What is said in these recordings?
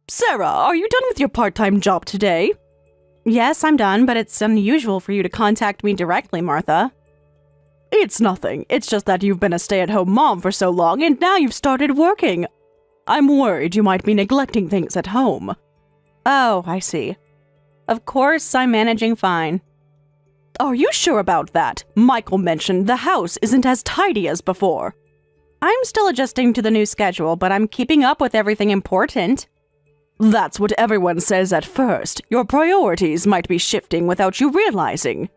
Sarah, are you done with your part-time job today? Yes, I'm done, but it's unusual for you to contact me directly, Martha. It's nothing. It's just that you've been a stay-at-home mom for so long and now you've started working. I'm worried you might be neglecting things at home. Oh, I see. Of course, I'm managing fine. Are you sure about that? Michael mentioned the house isn't as tidy as before. I'm still adjusting to the new schedule, but I'm keeping up with everything important. That's what everyone says at first. Your priorities might be shifting without you realizing.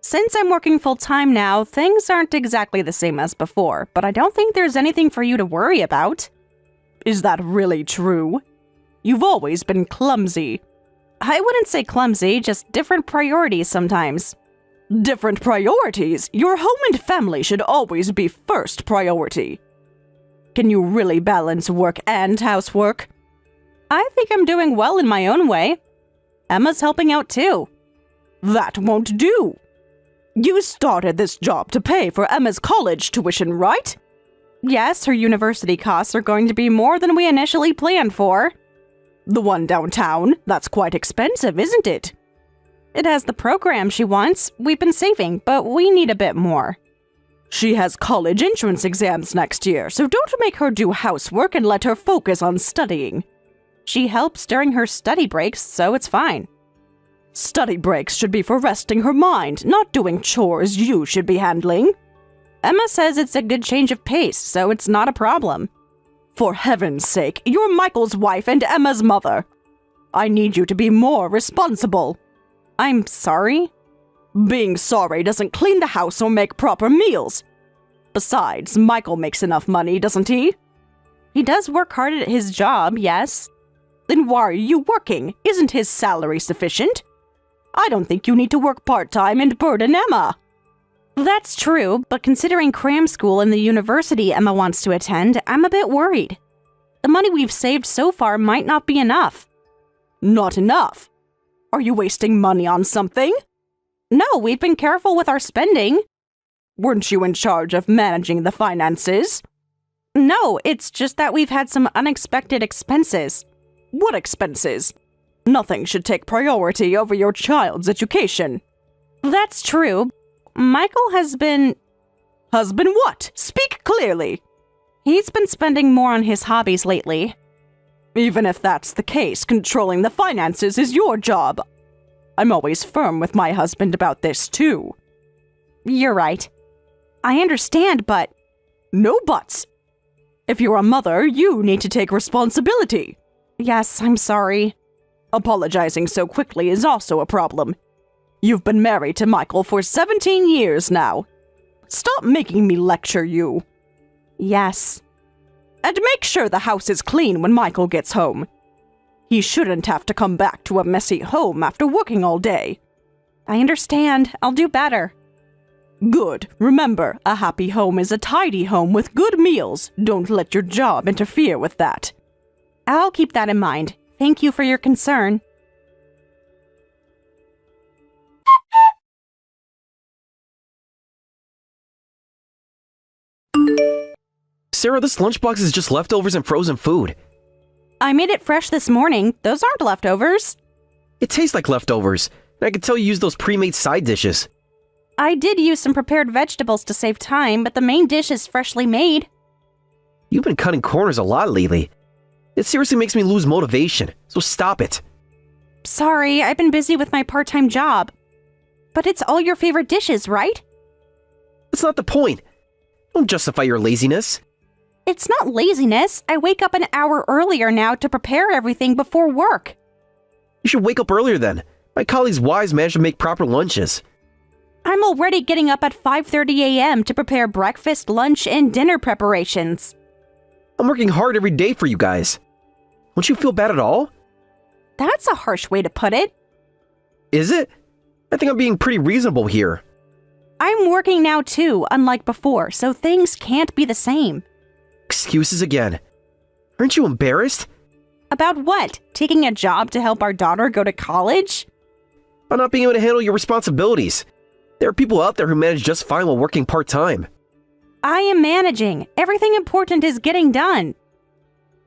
Since I'm working full-time now, things aren't exactly the same as before, but I don't think there's anything for you to worry about. Is that really true? You've always been clumsy. I wouldn't say clumsy, just different priorities sometimes. Different priorities? Your home and family should always be first priority. Can you really balance work and housework? I think I'm doing well in my own way. Emma's helping out too. That won't do. You started this job to pay for Emma's college tuition, right? Yes, her university costs are going to be more than we initially planned for. The one downtown? That's quite expensive, isn't it? It has the program she wants. We've been saving, but we need a bit more. She has college entrance exams next year, so don't make her do housework and let her focus on studying. She helps during her study breaks, so it's fine. Study breaks should be for resting her mind, not doing chores you should be handling. Emma says it's a good change of pace, so it's not a problem. For heaven's sake, you're Michael's wife and Emma's mother. I need you to be more responsible. I'm sorry? Being sorry doesn't clean the house or make proper meals. Besides, Michael makes enough money, doesn't he? He does work hard at his job, yes. Then why are you working? Isn't his salary sufficient? I don't think you need to work part-time and burden Emma. That's true, but considering cram school and the university Emma wants to attend, I'm a bit worried. The money we've saved so far might not be enough. Not enough? Are you wasting money on something? No, we've been careful with our spending. Weren't you in charge of managing the finances? No, it's just that we've had some unexpected expenses. What expenses? Nothing should take priority over your child's education. That's true. Michael has been... Has been what? Speak clearly. He's been spending more on his hobbies lately. Even if that's the case, controlling the finances is your job. I'm always firm with my husband about this, too. You're right. I understand, but... No buts. If you're a mother, you need to take responsibility. Yes, I'm sorry. Apologizing so quickly is also a problem. You've been married to Michael for 17 years now. Stop making me lecture you. Yes. And make sure the house is clean when Michael gets home. He shouldn't have to come back to a messy home after working all day. I understand. I'll do better. Good. Remember, a happy home is a tidy home with good meals. Don't let your job interfere with that. I'll keep that in mind. Thank you for your concern. Sarah, this lunchbox is just leftovers and frozen food. I made it fresh this morning. Those aren't leftovers. It tastes like leftovers. And I can tell you used those pre-made side dishes. I did use some prepared vegetables to save time, but the main dish is freshly made. You've been cutting corners a lot lately. It seriously makes me lose motivation, so stop it. Sorry, I've been busy with my part-time job. But it's all your favorite dishes, right? That's not the point. Don't justify your laziness. It's not laziness. I wake up an hour earlier now to prepare everything before work. You should wake up earlier then. My colleagues' wives manage to make proper lunches. I'm already getting up at 5:30 a.m. to prepare breakfast, lunch, and dinner preparations. I'm working hard every day for you guys. Won't you feel bad at all? That's a harsh way to put it. Is it? I think I'm being pretty reasonable here. I'm working now too, unlike before, so things can't be the same. Excuses again. Aren't you embarrassed? About what? Taking a job to help our daughter go to college? About not being able to handle your responsibilities. There are people out there who manage just fine while working part-time. I am managing. Everything important is getting done.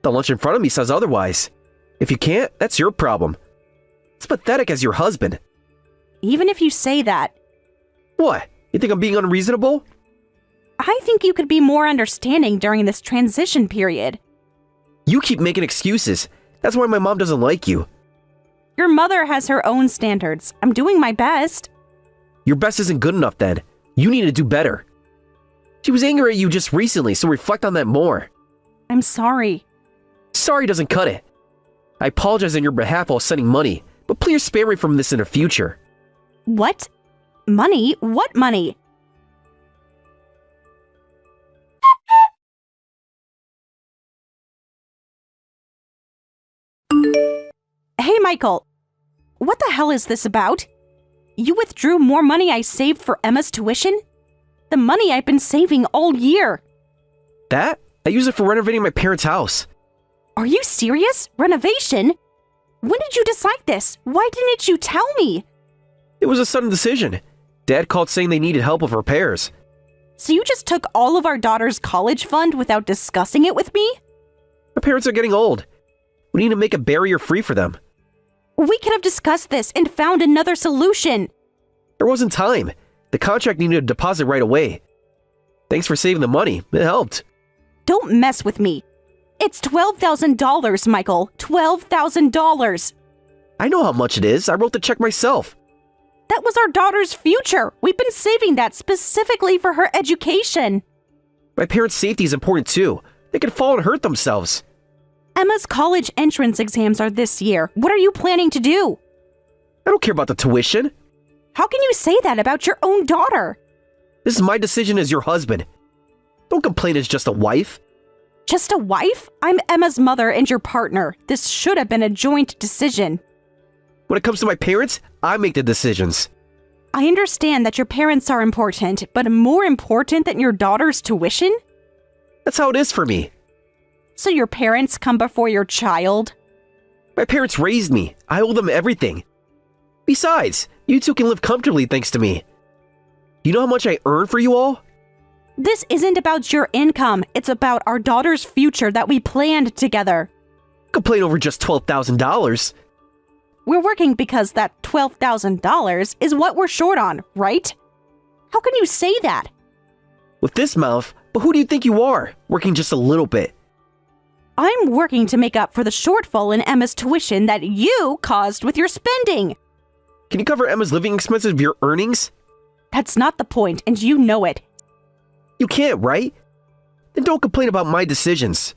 The lunch in front of me says otherwise. If you can't, that's your problem. It's pathetic as your husband. Even if you say that, What? You think I'm being unreasonable? I think you could be more understanding during this transition period. You keep making excuses. That's why my mom doesn't like you. Your mother has her own standards. I'm doing my best. Your best isn't good enough then. You need to do better. She was angry at you just recently, so reflect on that more. I'm sorry. Sorry doesn't cut it. I apologize on your behalf while sending money, but please spare me from this in the future. What? Money? What money? Hey, Michael. What the hell is this about? You withdrew more money I saved for Emma's tuition? The money I've been saving all year. That? I use it for renovating my parents' house. Are you serious? Renovation? When did you decide this? Why didn't you tell me? It was a sudden decision. Dad called saying they needed help with repairs. So you just took all of our daughter's college fund without discussing it with me? My parents are getting old. We need to make a barrier free for them. We could have discussed this and found another solution. There wasn't time. The contract needed a deposit right away. Thanks for saving the money. It helped. Don't mess with me. It's $12,000, Michael. $12,000. I know how much it is. I wrote the check myself. That was our daughter's future. We've been saving that specifically for her education. My parents' safety is important too. They could fall and hurt themselves. Emma's college entrance exams are this year. What are you planning to do? I don't care about the tuition. How can you say that about your own daughter? This is my decision as your husband. Don't complain as just a wife. Just a wife? I'm Emma's mother and your partner. This should have been a joint decision. When it comes to my parents, I make the decisions. I understand that your parents are important, but more important than your daughter's tuition? That's how it is for me. So your parents come before your child? My parents raised me. I owe them everything. Besides, you two can live comfortably thanks to me. You know how much I earn for you all? This isn't about your income. It's about our daughter's future that we planned together. Complain over just $12,000. We're working because that $12,000 is what we're short on, right? How can you say that? With this mouth, but who do you think you are, working just a little bit? I'm working to make up for the shortfall in Emma's tuition that you caused with your spending. Can you cover Emma's living expenses with your earnings? That's not the point, and you know it. You can't, right? Then don't complain about my decisions.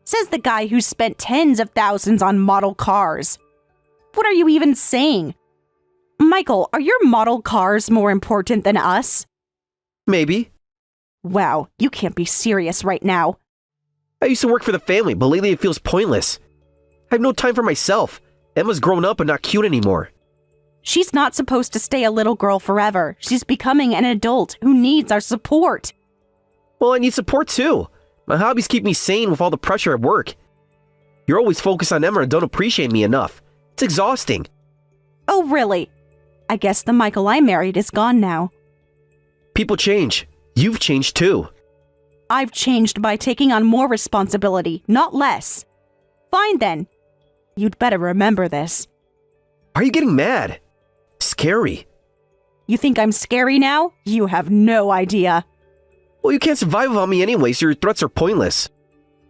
Says the guy who spent tens of thousands on model cars. What are you even saying? Michael, are your model cars more important than us? Maybe. Wow, you can't be serious right now. I used to work for the family, but lately it feels pointless. I have no time for myself. Emma's grown up and not cute anymore. She's not supposed to stay a little girl forever. She's becoming an adult who needs our support. Well, I need support too. My hobbies keep me sane with all the pressure at work. You're always focused on Emma and don't appreciate me enough. It's exhausting. Oh, really? I guess the Michael I married is gone now. People change. You've changed too. I've changed by taking on more responsibility, not less. Fine then. You'd better remember this. Are you getting mad? Scary. You think I'm scary now? You have no idea. Well, you can't survive without me anyway, so your threats are pointless.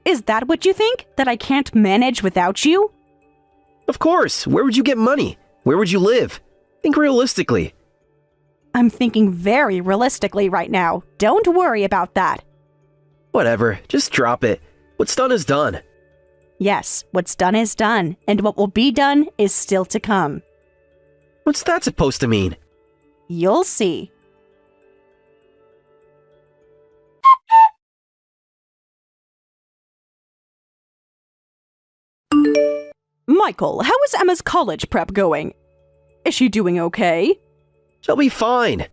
Is that what you think? That I can't manage without you? Of course. Where would you get money? Where would you live? Think realistically. I'm thinking very realistically right now. Don't worry about that. Whatever. Just drop it. What's done is done. Yes, what's done is done, and what will be done is still to come. What's that supposed to mean? You'll see. Michael, how is Emma's college prep going? Is she doing okay? She'll be fine.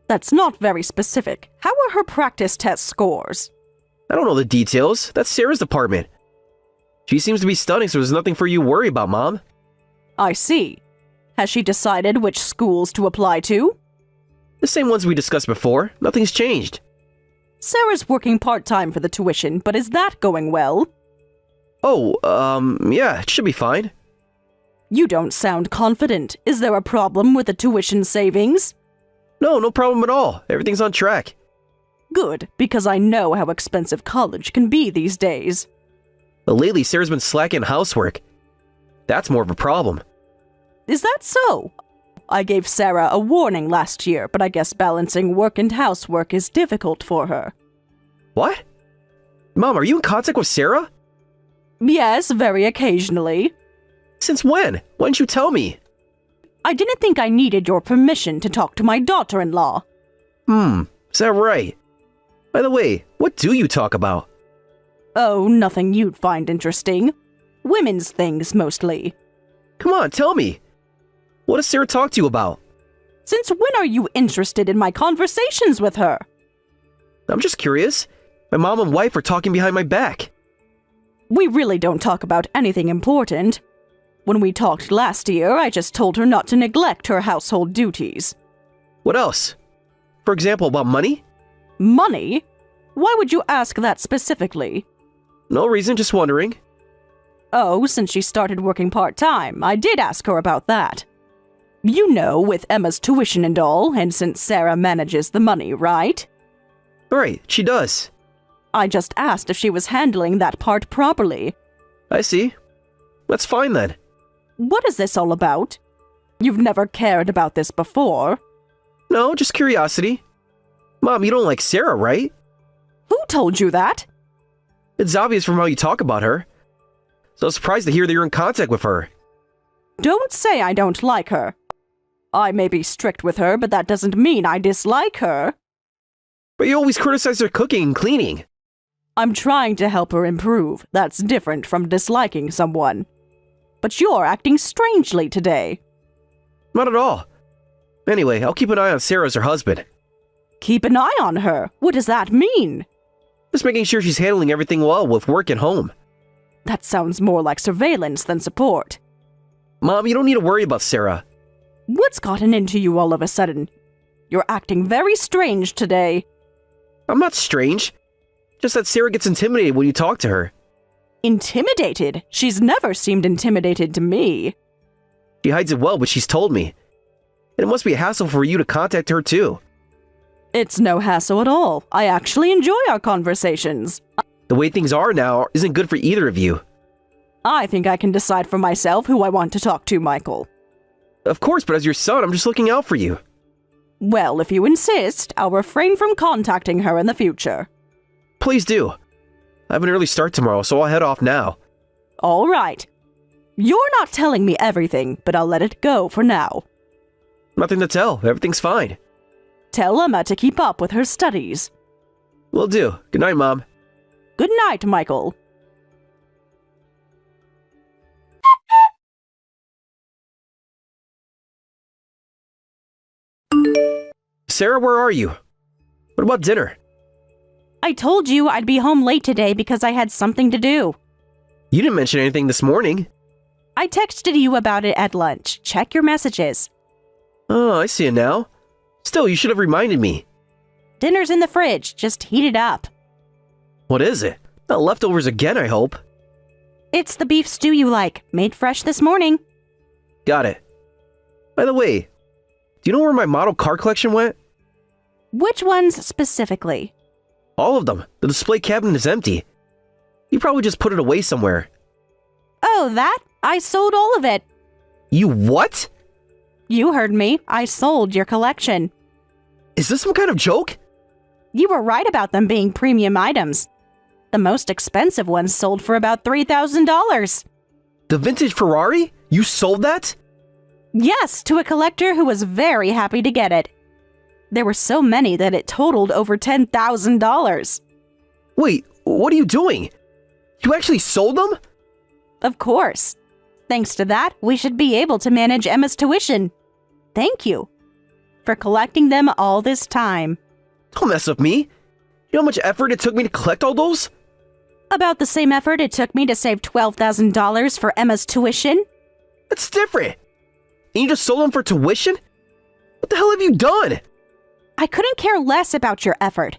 That's not very specific. How are her practice test scores? I don't know the details. That's Sarah's department. She seems to be studying, so there's nothing for you to worry about, Mom. I see. Has she decided which schools to apply to? The same ones we discussed before. Nothing's changed. Sarah's working part-time for the tuition, but is that going well? Oh, yeah, it should be fine. You don't sound confident. Is there a problem with the tuition savings? No, no problem at all. Everything's on track. Good, because I know how expensive college can be these days. But lately, Sarah's been slacking housework. That's more of a problem. Is that so? I gave Sarah a warning last year, but I guess balancing work and housework is difficult for her. What? Mom, are you in contact with Sarah? Yes, very occasionally. Since when? Why didn't you tell me? I didn't think I needed your permission to talk to my daughter-in-law. Is that right? By the way, what do you talk about? Oh, nothing you'd find interesting. Women's things, mostly. Come on, tell me. What does Sarah talk to you about? Since when are you interested in my conversations with her? I'm just curious. My mom and wife are talking behind my back. We really don't talk about anything important. When we talked last year, I just told her not to neglect her household duties. What else? For example, about money? Money? Why would you ask that specifically? No reason, just wondering. Oh, since she started working part-time, I did ask her about that. You know, with Emma's tuition and all, and since Sarah manages the money, right? Right, she does. I just asked if she was handling that part properly. I see. That's fine then. What is this all about? You've never cared about this before. No, just curiosity. Mom, you don't like Sarah, right? Who told you that? It's obvious from how you talk about her. So I was surprised to hear that you're in contact with her. Don't say I don't like her. I may be strict with her, but that doesn't mean I dislike her. But you always criticize her cooking and cleaning. I'm trying to help her improve. That's different from disliking someone. But you're acting strangely today. Not at all. Anyway, I'll keep an eye on Sarah as her husband. Keep an eye on her? What does that mean? Just making sure she's handling everything well with work and home. That sounds more like surveillance than support. Mom, you don't need to worry about Sarah. What's gotten into you all of a sudden? You're acting very strange today. I'm not strange. Just that Sarah gets intimidated when you talk to her. Intimidated? She's never seemed intimidated to me. She hides it well, but she's told me. And it must be a hassle for you to contact her too. It's no hassle at all. I actually enjoy our conversations. The way things are now isn't good for either of you. I think I can decide for myself who I want to talk to, Michael. Of course, but as your son, I'm just looking out for you. Well, if you insist, I'll refrain from contacting her in the future. Please do. I have an early start tomorrow, so I'll head off now. All right. You're not telling me everything, but I'll let it go for now. Nothing to tell. Everything's fine. Tell Emma to keep up with her studies. Will do. Good night, Mom. Good night, Michael. Sarah, where are you? What about dinner? I told you I'd be home late today because I had something to do. You didn't mention anything this morning. I texted you about it at lunch. Check your messages. Oh, I see it now. Still, you should have reminded me. Dinner's in the fridge. Just heat it up. What is it? Not leftovers again, I hope. It's the beef stew you like, made fresh this morning. Got it. By the way, do you know where my model car collection went? Which ones specifically? All of them. The display cabinet is empty. You probably just put it away somewhere. Oh, that? I sold all of it. You what? You heard me. I sold your collection. Is this some kind of joke? You were right about them being premium items. The most expensive ones sold for about $3,000. The vintage Ferrari? You sold that? Yes, to a collector who was very happy to get it. There were so many that it totaled over $10,000. Wait, what are you doing? You actually sold them? Of course. Thanks to that, we should be able to manage Emma's tuition. Thank you for collecting them all this time. Don't mess with me. You know how much effort it took me to collect all those? About the same effort it took me to save $12,000 for Emma's tuition. That's different. And you just sold them for tuition? What the hell have you done? I couldn't care less about your effort.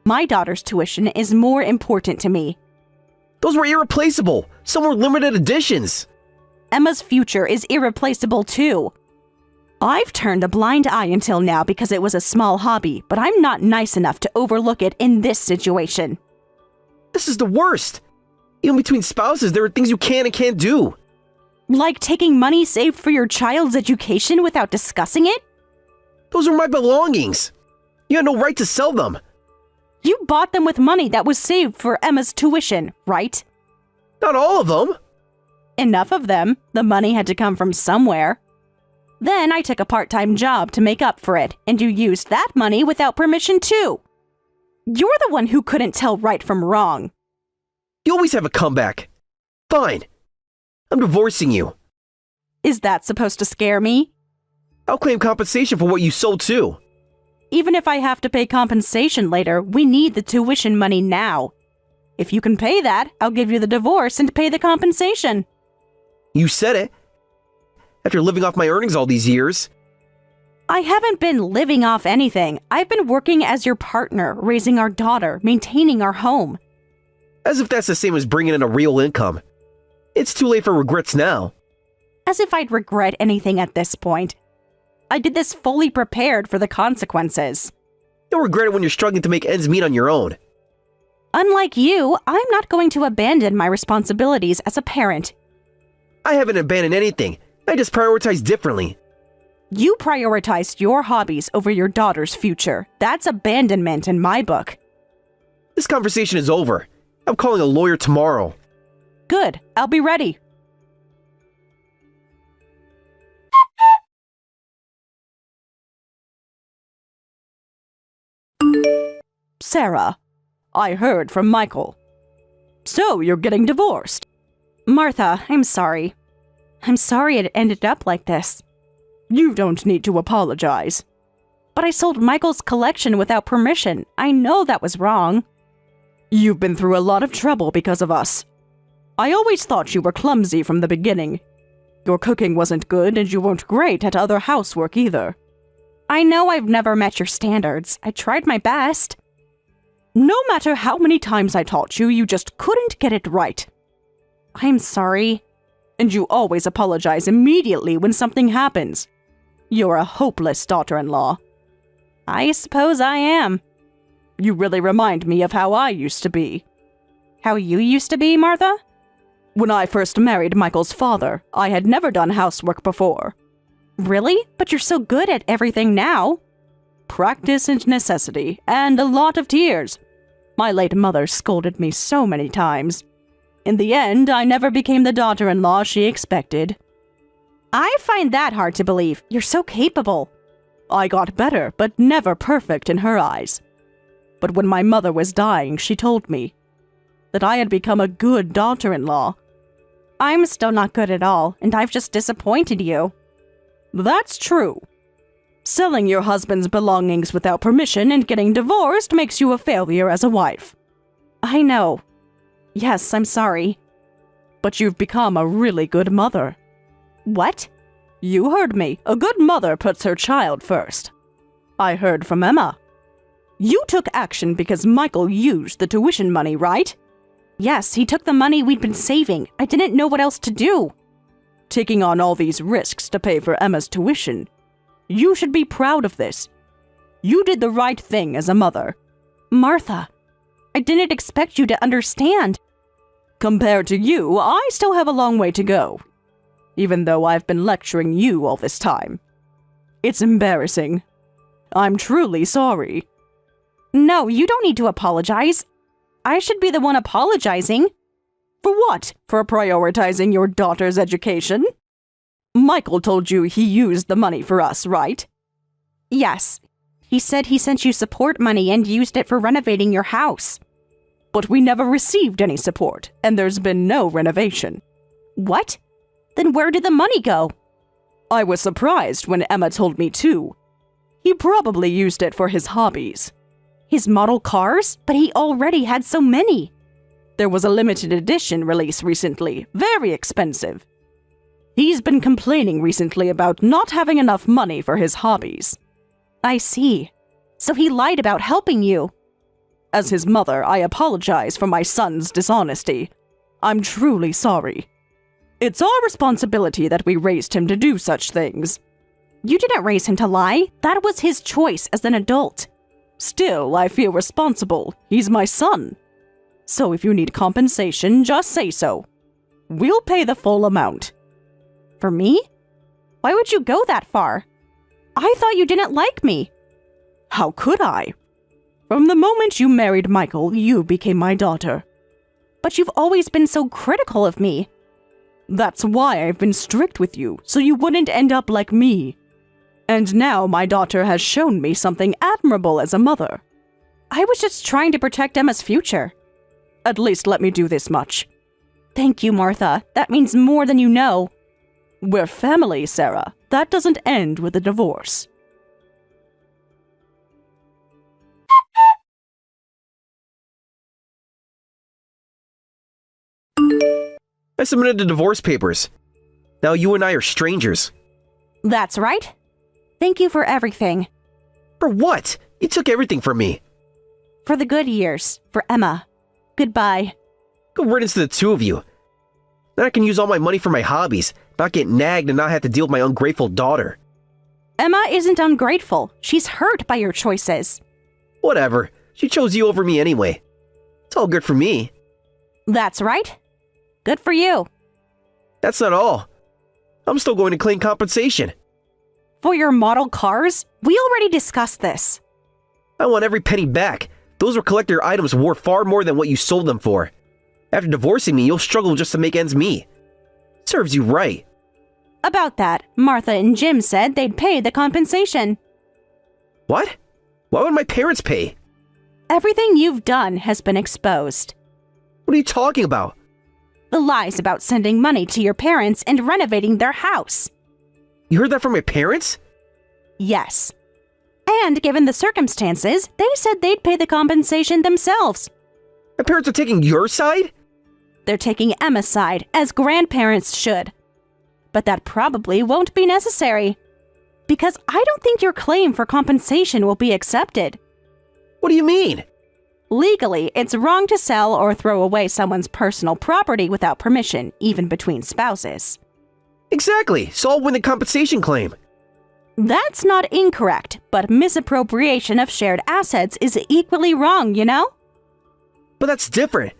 My daughter's tuition is more important to me. Those were irreplaceable. Some were limited editions. Emma's future is irreplaceable too. I've turned a blind eye until now because it was a small hobby, but I'm not nice enough to overlook it in this situation. This is the worst. Even between spouses, there are things you can and can't do. Like taking money saved for your child's education without discussing it? Those are my belongings. You had no right to sell them. You bought them with money that was saved for Emma's tuition, right? Not all of them. Enough of them. The money had to come from somewhere. Then I took a part-time job to make up for it, and you used that money without permission too. You're the one who couldn't tell right from wrong. You always have a comeback. Fine. I'm divorcing you. Is that supposed to scare me? I'll claim compensation for what you sold too. Even if I have to pay compensation later, we need the tuition money now. If you can pay that, I'll give you the divorce and pay the compensation. You said it. After living off my earnings all these years. I haven't been living off anything. I've been working as your partner, raising our daughter, maintaining our home. As if that's the same as bringing in a real income. It's too late for regrets now. As if I'd regret anything at this point. I did this fully prepared for the consequences. You'll regret it when you're struggling to make ends meet on your own. Unlike you, I'm not going to abandon my responsibilities as a parent. I haven't abandoned anything. I just prioritize differently. You prioritized your hobbies over your daughter's future. That's abandonment in my book. This conversation is over. I'm calling a lawyer tomorrow. Good. I'll be ready. Sarah, I heard from Michael. So you're getting divorced. Martha, I'm sorry. I'm sorry it ended up like this. You don't need to apologize. But I sold Michael's collection without permission. I know that was wrong. You've been through a lot of trouble because of us. I always thought you were clumsy from the beginning. Your cooking wasn't good and you weren't great at other housework either. I know I've never met your standards. I tried my best. No matter how many times I taught you, you just couldn't get it right. I'm sorry. And you always apologize immediately when something happens. You're a hopeless daughter-in-law. I suppose I am. You really remind me of how I used to be. How you used to be, Martha? When I first married Michael's father, I had never done housework before. Really? But you're so good at everything now. Practice and necessity, and a lot of tears. My late mother scolded me so many times. In the end, I never became the daughter-in-law she expected. I find that hard to believe. You're so capable. I got better, but never perfect in her eyes. But when my mother was dying, she told me that I had become a good daughter-in-law. I'm still not good at all, and I've just disappointed you. That's true. Selling your husband's belongings without permission and getting divorced makes you a failure as a wife. I know. Yes, I'm sorry. But you've become a really good mother. What? You heard me. A good mother puts her child first. I heard from Emma. You took action because Michael used the tuition money, right? Yes, he took the money we'd been saving. I didn't know what else to do. Taking on all these risks to pay for Emma's tuition. You should be proud of this. You did the right thing as a mother. Martha, I didn't expect you to understand. Compared to you, I still have a long way to go. Even though I've been lecturing you all this time. It's embarrassing. I'm truly sorry. No, you don't need to apologize. I should be the one apologizing. For what? For prioritizing your daughter's education? Michael told you he used the money for us, right? Yes. He said he sent you support money and used it for renovating your house. But we never received any support, and there's been no renovation. What? Then where did the money go? I was surprised when Emma told me too. He probably used it for his hobbies. His model cars? But he already had so many. There was a limited edition release recently, very expensive. He's been complaining recently about not having enough money for his hobbies. I see. So he lied about helping you. As his mother, I apologize for my son's dishonesty. I'm truly sorry. It's our responsibility that we raised him to do such things. You didn't raise him to lie. That was his choice as an adult. Still, I feel responsible. He's my son. So if you need compensation, just say so. We'll pay the full amount. For me? Why would you go that far? I thought you didn't like me. How could I? From the moment you married Michael, you became my daughter. But you've always been so critical of me. That's why I've been strict with you, so you wouldn't end up like me. And now my daughter has shown me something admirable as a mother. I was just trying to protect Emma's future. At least let me do this much. Thank you, Martha. That means more than you know. We're family, Sarah. That doesn't end with a divorce. I submitted the divorce papers. Now you and I are strangers. That's right. Thank you for everything. For what? You took everything from me. For the good years. For Emma. Goodbye. Good riddance to the two of you. Then I can use all my money for my hobbies, not get nagged and not have to deal with my ungrateful daughter. Emma isn't ungrateful. She's hurt by your choices. Whatever. She chose you over me anyway. It's all good for me. That's right. Good for you. That's not all. I'm still going to claim compensation. For your model cars? We already discussed this. I want every penny back. Those were collector items worth far more than what you sold them for. After divorcing me, you'll struggle just to make ends meet. Serves you right. About that, Martha and Jim said they'd pay the compensation. What? Why would my parents pay? Everything you've done has been exposed. What are you talking about? The lies about sending money to your parents and renovating their house. You heard that from my parents? Yes. And given the circumstances, they said they'd pay the compensation themselves. My parents are taking your side? They're taking Emma's side, as grandparents should. But that probably won't be necessary. Because I don't think your claim for compensation will be accepted. What do you mean? Legally, it's wrong to sell or throw away someone's personal property without permission, even between spouses. Exactly, so I'll win the compensation claim. That's not incorrect, but misappropriation of shared assets is equally wrong, you know? But that's different.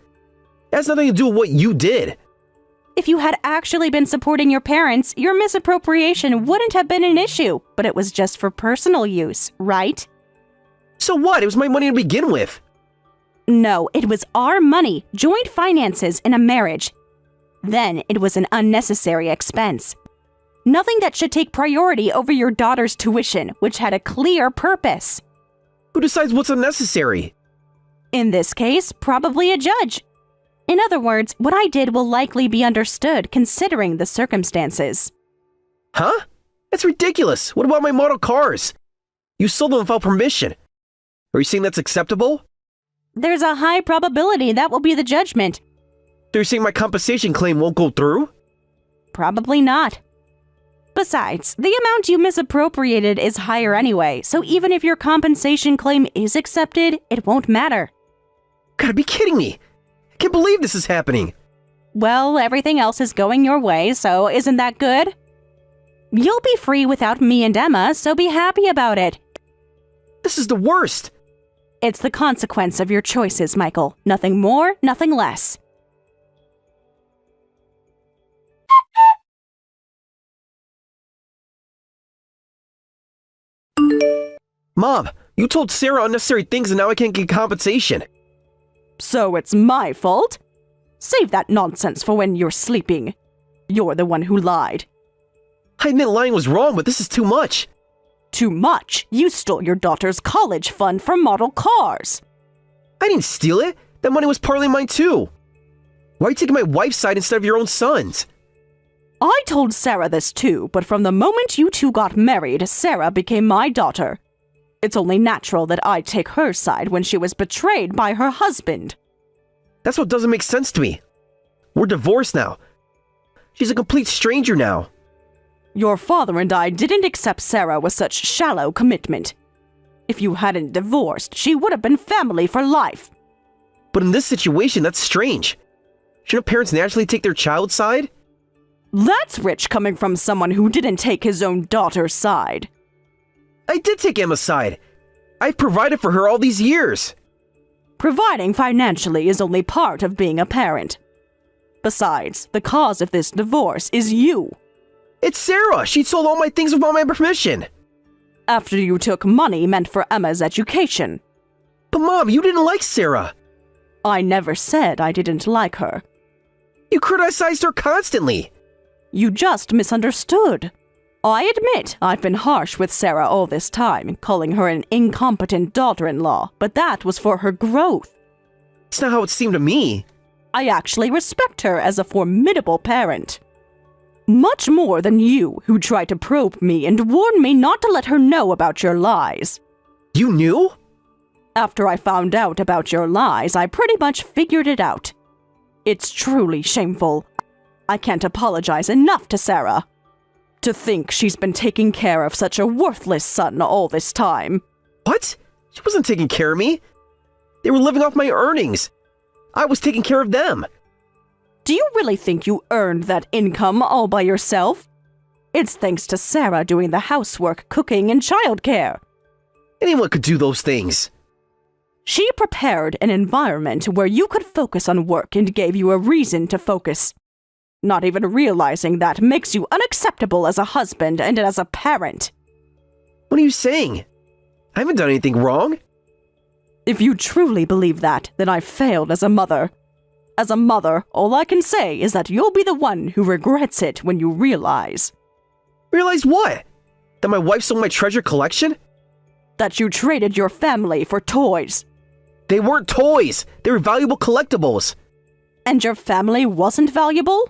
It has nothing to do with what you did. If you had actually been supporting your parents, your misappropriation wouldn't have been an issue, but it was just for personal use, right? So what? It was my money to begin with. No, it was our money, joint finances in a marriage. Then it was an unnecessary expense. Nothing that should take priority over your daughter's tuition, which had a clear purpose. Who decides what's unnecessary? In this case, probably a judge. In other words, what I did will likely be understood considering the circumstances. Huh? That's ridiculous. What about my model cars? You sold them without permission. Are you saying that's acceptable? There's a high probability that will be the judgment. So you're saying my compensation claim won't go through? Probably not. Besides, the amount you misappropriated is higher anyway, so even if your compensation claim is accepted, it won't matter. Gotta be kidding me. I can't believe this is happening. Well, everything else is going your way, so isn't that good? You'll be free without me and Emma, so be happy about it. This is the worst. It's the consequence of your choices, Michael. Nothing more, nothing less. Mom, you told Sarah unnecessary things and now I can't get compensation. So it's my fault? Save that nonsense for when you're sleeping. You're the one who lied. I admit lying was wrong, but this is too much. Too much? You stole your daughter's college fund for model cars. I didn't steal it. That money was partly mine too. Why are you taking my wife's side instead of your own son's? I told Sarah this too, but from the moment you two got married, Sarah became my daughter. It's only natural that I take her side when she was betrayed by her husband. That's what doesn't make sense to me. We're divorced now. She's a complete stranger now. Your father and I didn't accept Sarah with such shallow commitment. If you hadn't divorced, she would have been family for life. But in this situation, that's strange. Shouldn't parents naturally take their child's side? That's rich coming from someone who didn't take his own daughter's side. I did take Emma's side. I've provided for her all these years. Providing financially is only part of being a parent. Besides, the cause of this divorce is you. It's Sarah. She sold all my things without my permission. After you took money meant for Emma's education. But Mom, you didn't like Sarah. I never said I didn't like her. You criticized her constantly. You just misunderstood. I admit I've been harsh with Sarah all this time, calling her an incompetent daughter-in-law, but that was for her growth. It's not how it seemed to me. I actually respect her as a formidable parent. Much more than you, who tried to probe me and warn me not to let her know about your lies. You knew? After I found out about your lies, I pretty much figured it out. It's truly shameful. I can't apologize enough to Sarah. To think she's been taking care of such a worthless son all this time. What? She wasn't taking care of me. They were living off my earnings. I was taking care of them. Do you really think you earned that income all by yourself? It's thanks to Sarah doing the housework, cooking, and childcare. Anyone could do those things. She prepared an environment where you could focus on work and gave you a reason to focus. Not even realizing that makes you unacceptable as a husband and as a parent. What are you saying? I haven't done anything wrong. If you truly believe that, then I failed as a mother. As a mother, all I can say is that you'll be the one who regrets it when you realize. Realize what? That my wife stole my treasure collection? That you traded your family for toys. They weren't toys. They were valuable collectibles. And your family wasn't valuable?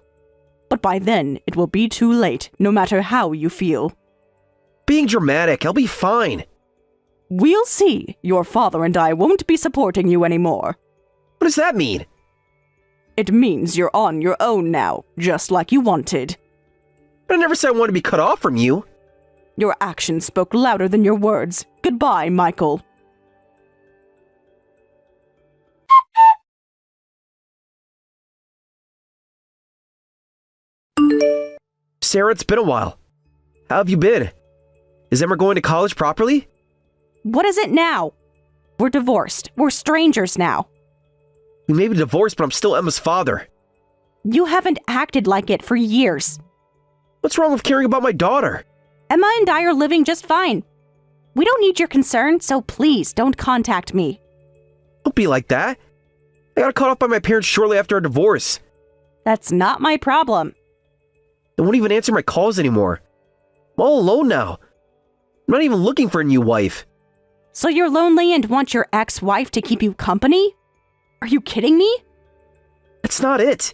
But by then, it will be too late, no matter how you feel. Being dramatic, I'll be fine. We'll see. Your father and I won't be supporting you anymore. What does that mean? It means you're on your own now, just like you wanted. But I never said I wanted to be cut off from you. Your actions spoke louder than your words. Goodbye, Michael. Sarah, it's been a while. How have you been? Is Emma going to college properly? What is it now? We're divorced. We're strangers now. We may be divorced, but I'm still Emma's father. You haven't acted like it for years. What's wrong with caring about my daughter? Emma and I are living just fine. We don't need your concern, so please don't contact me. Don't be like that. I got caught off by my parents shortly after our divorce. That's not my problem. They won't even answer my calls anymore. I'm all alone now. I'm not even looking for a new wife. So you're lonely and want your ex-wife to keep you company? Are you kidding me? That's not it.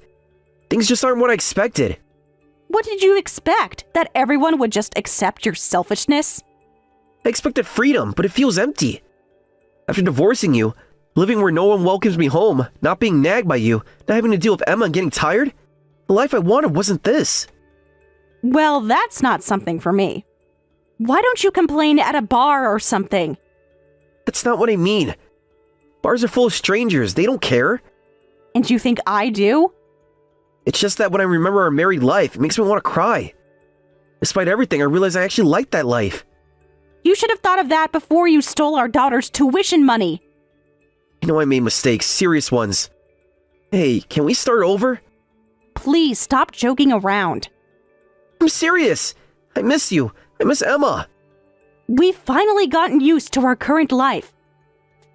Things just aren't what I expected. What did you expect? That everyone would just accept your selfishness? I expected freedom, but it feels empty. After divorcing you, living where no one welcomes me home, not being nagged by you, not having to deal with Emma and getting tired, the life I wanted wasn't this. Well, that's not something for me. Why don't you complain at a bar or something? That's not what I mean. Bars are full of strangers. They don't care. And you think I do? It's just that when I remember our married life, it makes me want to cry. Despite everything, I realize I actually like that life. You should have thought of that before you stole our daughter's tuition money. I know I made mistakes, serious ones. Hey, can we start over? Please stop joking around. I'm serious. I miss you. I miss Emma. We've finally gotten used to our current life.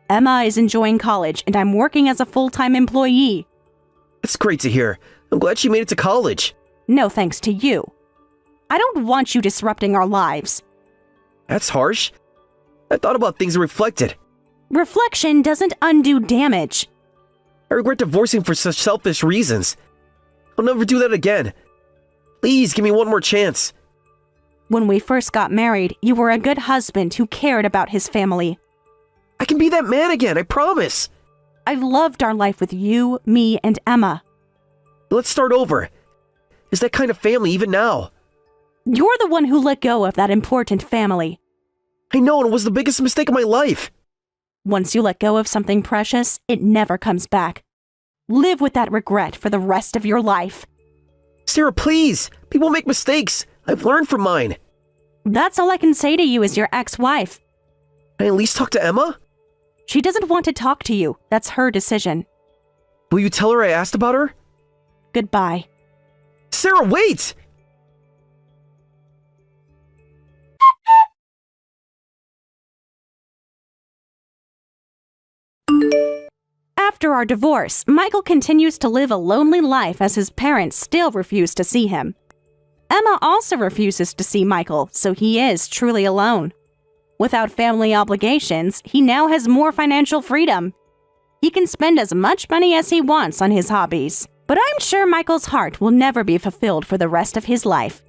Emma is enjoying college, and I'm working as a full-time employee. That's great to hear. I'm glad she made it to college. No thanks to you. I don't want you disrupting our lives. That's harsh. I thought about things and reflected. Reflection doesn't undo damage. I regret divorcing for such selfish reasons. I'll never do that again. Please give me one more chance. When we first got married, you were a good husband who cared about his family. I can be that man again, I promise. I loved our life with you, me, and Emma. Let's start over. Is that kind of family even now? You're the one who let go of that important family. I know, and it was the biggest mistake of my life. Once you let go of something precious, it never comes back. Live with that regret for the rest of your life. Sarah, please! People make mistakes! I've learned from mine! That's all I can say to you as your ex-wife. Can I at least talk to Emma? She doesn't want to talk to you. That's her decision. Will you tell her I asked about her? Goodbye. Sarah, wait! After our divorce, Michael continues to live a lonely life as his parents still refuse to see him. Emma also refuses to see Michael, so he is truly alone. Without family obligations, he now has more financial freedom. He can spend as much money as he wants on his hobbies, but I'm sure Michael's heart will never be fulfilled for the rest of his life.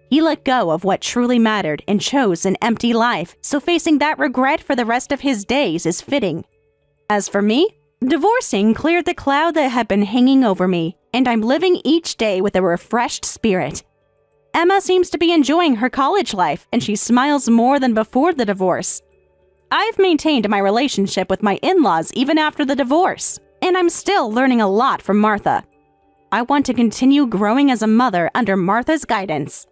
He let go of what truly mattered and chose an empty life, so facing that regret for the rest of his days is fitting. As for me, divorcing cleared the cloud that had been hanging over me, and I'm living each day with a refreshed spirit. Emma seems to be enjoying her college life, and she smiles more than before the divorce. I've maintained my relationship with my in-laws even after the divorce, and I'm still learning a lot from Martha. I want to continue growing as a mother under Martha's guidance.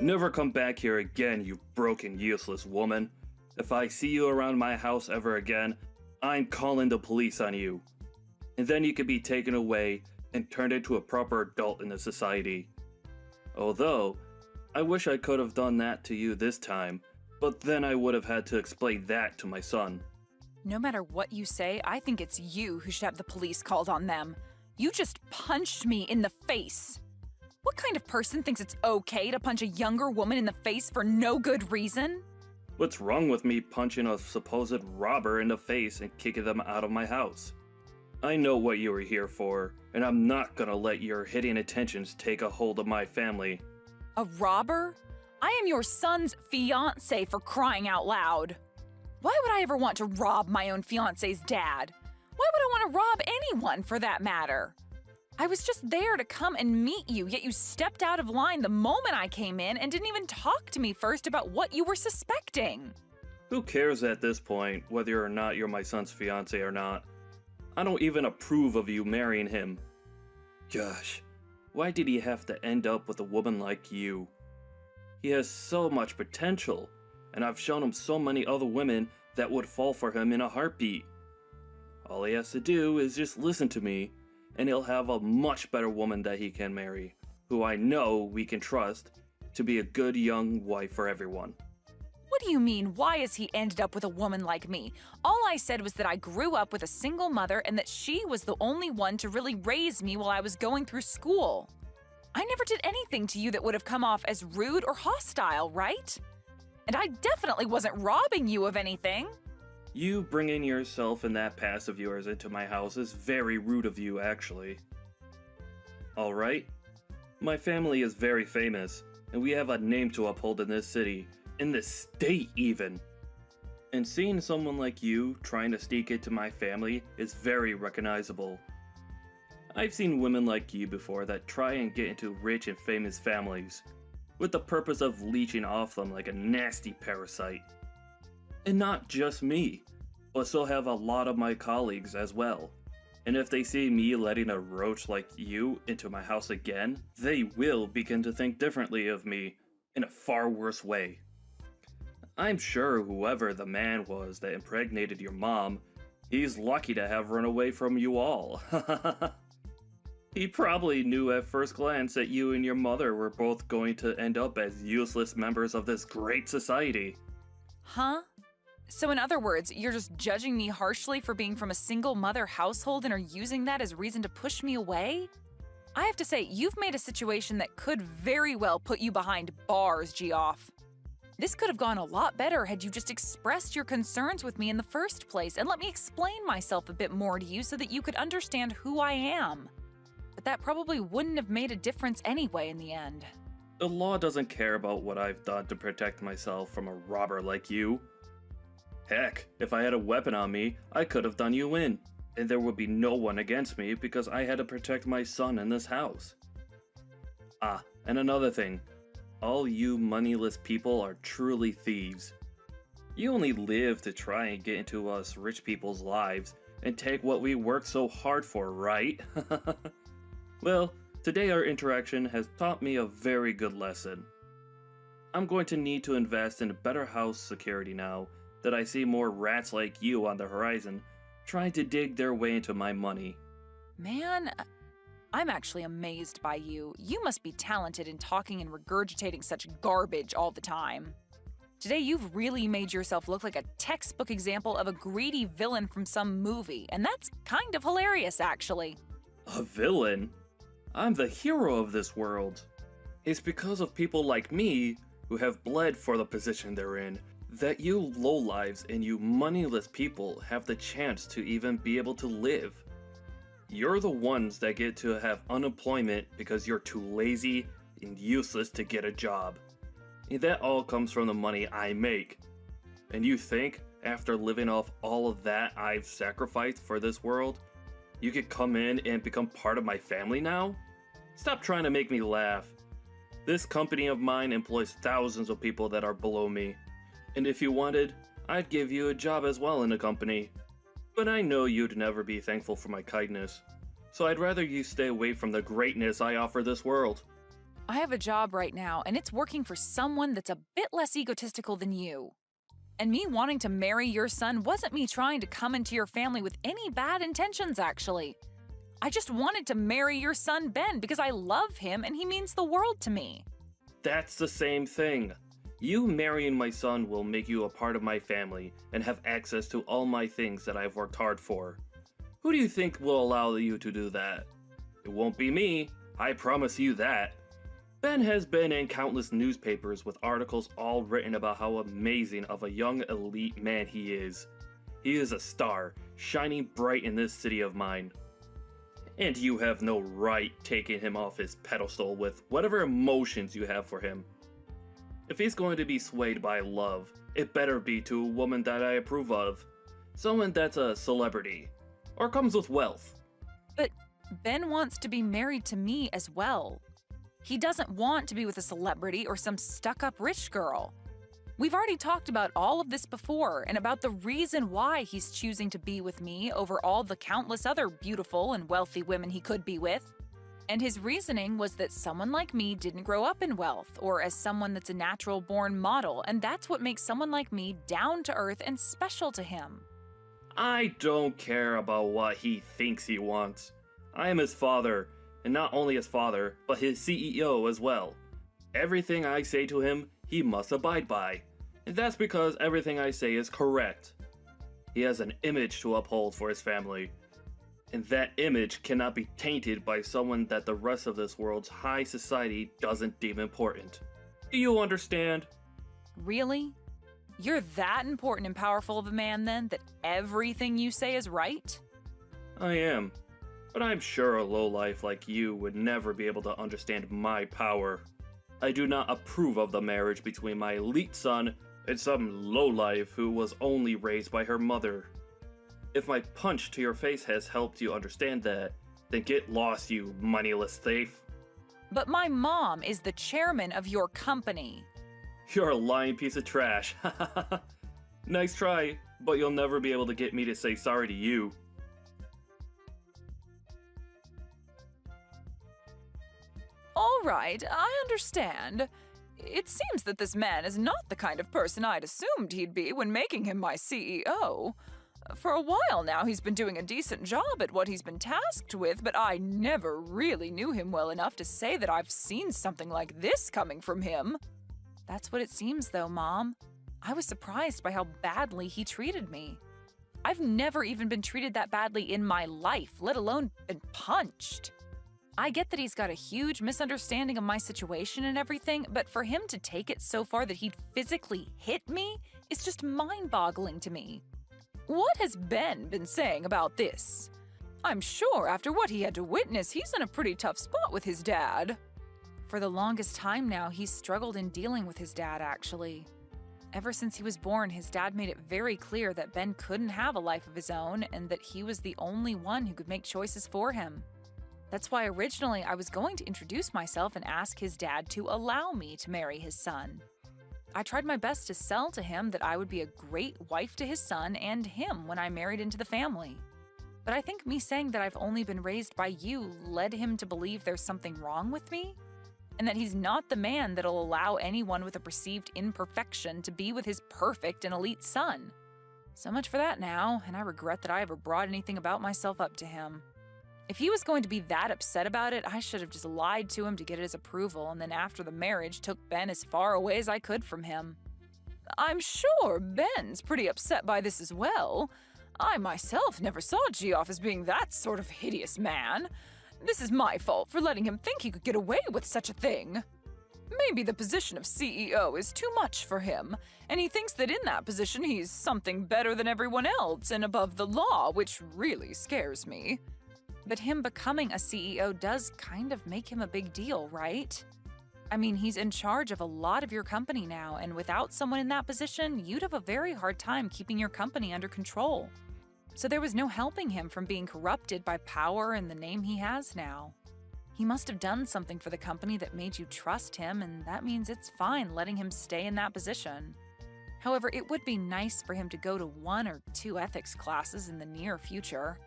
Never come back here again, you broken, useless woman. If I see you around my house ever again, I'm calling the police on you. And then you can be taken away and turned into a proper adult in the society. Although, I wish I could have done that to you this time, but then I would have had to explain that to my son. No matter what you say, I think it's you who should have the police called on them. You just punched me in the face. What kind of person thinks it's okay to punch a younger woman in the face for no good reason? What's wrong with me punching a supposed robber in the face and kicking them out of my house? I know what you were here for, and I'm not gonna let your hidden intentions take a hold of my family. A robber? I am your son's fiancé, for crying out loud. Why would I ever want to rob my own fiancé's dad? Why would I want to rob anyone, for that matter? I was just there to come and meet you, yet you stepped out of line the moment I came in and didn't even talk to me first about what you were suspecting. Who cares at this point whether or not you're my son's fiancé or not? I don't even approve of you marrying him. Gosh, why did he have to end up with a woman like you? He has so much potential, and I've shown him so many other women that would fall for him in a heartbeat. All he has to do is just listen to me, and he'll have a much better woman that he can marry, who I know we can trust to be a good young wife for everyone. What do you mean, why has he ended up with a woman like me? All I said was that I grew up with a single mother and that she was the only one to really raise me while I was going through school. I never did anything to you that would have come off as rude or hostile, right? And I definitely wasn't robbing you of anything. You bringing yourself and that past of yours into my house is very rude of you, actually. Alright? My family is very famous, and we have a name to uphold in this city, in this state even. And seeing someone like you trying to sneak into my family is very recognizable. I've seen women like you before that try and get into rich and famous families, with the purpose of leeching off them like a nasty parasite. And not just me, but so have a lot of my colleagues as well. And if they see me letting a roach like you into my house again, they will begin to think differently of me in a far worse way. I'm sure whoever the man was that impregnated your mom, he's lucky to have run away from you all. He probably knew at first glance that you and your mother were both going to end up as useless members of this great society. Huh? So in other words, you're just judging me harshly for being from a single mother household and are using that as reason to push me away? I have to say, you've made a situation that could very well put you behind bars, Geoff. This could have gone a lot better had you just expressed your concerns with me in the first place and let me explain myself a bit more to you so that you could understand who I am. But that probably wouldn't have made a difference anyway in the end. The law doesn't care about what I've done to protect myself from a robber like you. Heck, if I had a weapon on me, I could have done you in, and there would be no one against me because I had to protect my son in this house. Ah, and another thing. All you moneyless people are truly thieves. You only live to try and get into us rich people's lives and take what we work so hard for, right? Well, today our interaction has taught me a very good lesson. I'm going to need to invest in better house security now that I see more rats like you on the horizon trying to dig their way into my money. Man, I'm actually amazed by you. You must be talented in talking and regurgitating such garbage all the time. Today you've really made yourself look like a textbook example of a greedy villain from some movie, and that's kind of hilarious, actually. A villain? I'm the hero of this world. It's because of people like me who have bled for the position they're in that you lowlives and you moneyless people have the chance to even be able to live. You're the ones that get to have unemployment because you're too lazy and useless to get a job. And that all comes from the money I make. And you think, after living off all of that I've sacrificed for this world, you could come in and become part of my family now? Stop trying to make me laugh. This company of mine employs thousands of people that are below me. And if you wanted, I'd give you a job as well in the company. But I know you'd never be thankful for my kindness. So I'd rather you stay away from the greatness I offer this world. I have a job right now, and it's working for someone that's a bit less egotistical than you. And me wanting to marry your son wasn't me trying to come into your family with any bad intentions, actually. I just wanted to marry your son, Ben, because I love him and he means the world to me. That's the same thing. You marrying my son will make you a part of my family and have access to all my things that I've worked hard for. Who do you think will allow you to do that? It won't be me, I promise you that. Ben has been in countless newspapers with articles all written about how amazing of a young elite man he is. He is a star, shining bright in this city of mine. And you have no right taking him off his pedestal with whatever emotions you have for him. If he's going to be swayed by love, it better be to a woman that I approve of. Someone that's a celebrity. Or comes with wealth. But Ben wants to be married to me as well. He doesn't want to be with a celebrity or some stuck-up rich girl. We've already talked about all of this before and about the reason why he's choosing to be with me over all the countless other beautiful and wealthy women he could be with. And his reasoning was that someone like me didn't grow up in wealth or as someone that's a natural-born model, and that's what makes someone like me down to earth and special to him. I don't care about what he thinks he wants. I am his father, and not only his father, but his CEO as well. Everything I say to him, he must abide by. And that's because everything I say is correct. He has an image to uphold for his family. And that image cannot be tainted by someone that the rest of this world's high society doesn't deem important. Do you understand? Really? You're that important and powerful of a man then that everything you say is right? I am. But I'm sure a lowlife like you would never be able to understand my power. I do not approve of the marriage between my elite son and some lowlife who was only raised by her mother. If my punch to your face has helped you understand that, then get lost, you moneyless thief. But my mom is the chairman of your company. You're a lying piece of trash. Nice try, but you'll never be able to get me to say sorry to you. All right, I understand. It seems that this man is not the kind of person I'd assumed he'd be when making him my CEO. For a while now, he's been doing a decent job at what he's been tasked with, but I never really knew him well enough to say that I've seen something like this coming from him. That's what it seems, though, Mom. I was surprised by how badly he treated me. I've never even been treated that badly in my life, let alone been punched. I get that he's got a huge misunderstanding of my situation and everything, but for him to take it so far that he'd physically hit me is just mind-boggling to me. What has Ben been saying about this? I'm sure after what he had to witness, he's in a pretty tough spot with his dad. For the longest time now, he's struggled in dealing with his dad, actually. Ever since he was born, his dad made it very clear that Ben couldn't have a life of his own and that he was the only one who could make choices for him. That's why originally I was going to introduce myself and ask his dad to allow me to marry his son. I tried my best to sell to him that I would be a great wife to his son and him when I married into the family. But I think me saying that I've only been raised by you led him to believe there's something wrong with me, and that he's not the man that'll allow anyone with a perceived imperfection to be with his perfect and elite son. So much for that now, and I regret that I ever brought anything about myself up to him. If he was going to be that upset about it, I should have just lied to him to get his approval, and then after the marriage took Ben as far away as I could from him. I'm sure Ben's pretty upset by this as well. I myself never saw Geoff as being that sort of hideous man. This is my fault for letting him think he could get away with such a thing. Maybe the position of CEO is too much for him, and he thinks that in that position he's something better than everyone else and above the law, which really scares me. But him becoming a CEO does kind of make him a big deal, right? I mean, he's in charge of a lot of your company now, and without someone in that position, you'd have a very hard time keeping your company under control. So there was no helping him from being corrupted by power and the name he has now. He must have done something for the company that made you trust him, and that means it's fine letting him stay in that position. However, it would be nice for him to go to 1 or 2 ethics classes in the near future.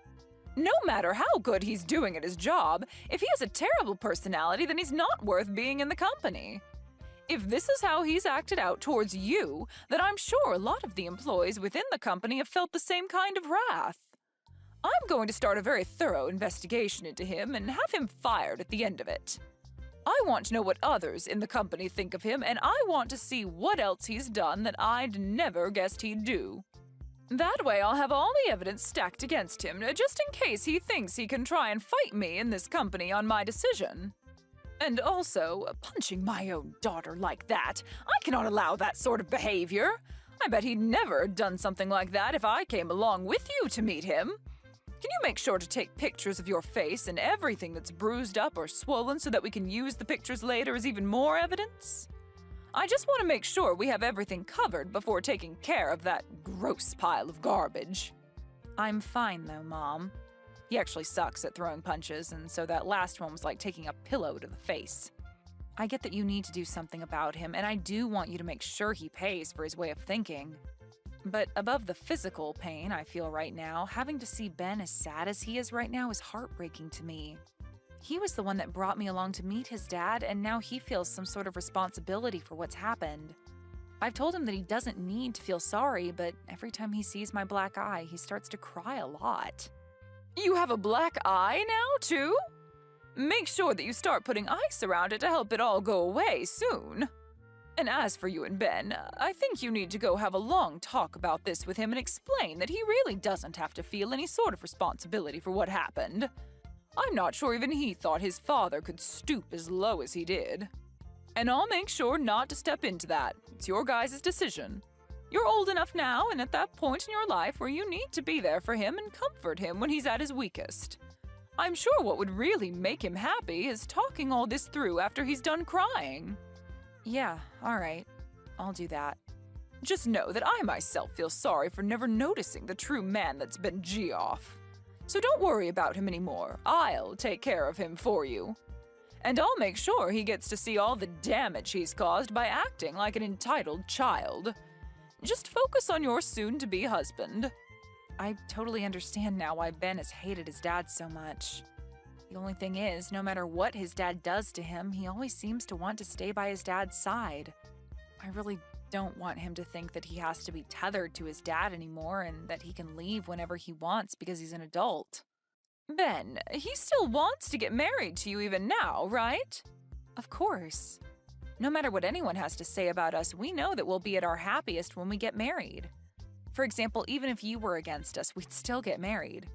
No matter how good he's doing at his job, if he has a terrible personality, then he's not worth being in the company. If this is how he's acted out towards you, then I'm sure a lot of the employees within the company have felt the same kind of wrath. I'm going to start a very thorough investigation into him and have him fired at the end of it. I want to know what others in the company think of him, and I want to see what else he's done that I'd never guessed he'd do. That way I'll have all the evidence stacked against him, just in case he thinks he can try and fight me in this company on my decision. And also, punching my own daughter like that, I cannot allow that sort of behavior. I bet he'd never have done something like that if I came along with you to meet him. Can you make sure to take pictures of your face and everything that's bruised up or swollen so that we can use the pictures later as even more evidence? I just want to make sure we have everything covered before taking care of that gross pile of garbage. I'm fine though, Mom. He actually sucks at throwing punches, and so that last one was like taking a pillow to the face. I get that you need to do something about him, and I do want you to make sure he pays for his way of thinking. But above the physical pain I feel right now, having to see Ben as sad as he is right now is heartbreaking to me. He was the one that brought me along to meet his dad, and now he feels some sort of responsibility for what's happened. I've told him that he doesn't need to feel sorry, but every time he sees my black eye, he starts to cry a lot. You have a black eye now, too? Make sure that you start putting ice around it to help it all go away soon. And as for you and Ben, I think you need to go have a long talk about this with him and explain that he really doesn't have to feel any sort of responsibility for what happened. I'm not sure even he thought his father could stoop as low as he did. And I'll make sure not to step into that. It's your guys' decision. You're old enough now and at that point in your life where you need to be there for him and comfort him when he's at his weakest. I'm sure what would really make him happy is talking all this through after he's done crying. Yeah, all right. I'll do that. Just know that I myself feel sorry for never noticing the true man that's been Geoff. So don't worry about him anymore. I'll take care of him for you. And I'll make sure he gets to see all the damage he's caused by acting like an entitled child. Just focus on your soon-to-be husband. I totally understand now why Ben has hated his dad so much. The only thing is, no matter what his dad does to him, he always seems to want to stay by his dad's side. I really don't want him to think that he has to be tethered to his dad anymore and that he can leave whenever he wants because he's an adult. Ben, he still wants to get married to you even now, right? Of course. No matter what anyone has to say about us, we know that we'll be at our happiest when we get married. For example, even if you were against us, we'd still get married.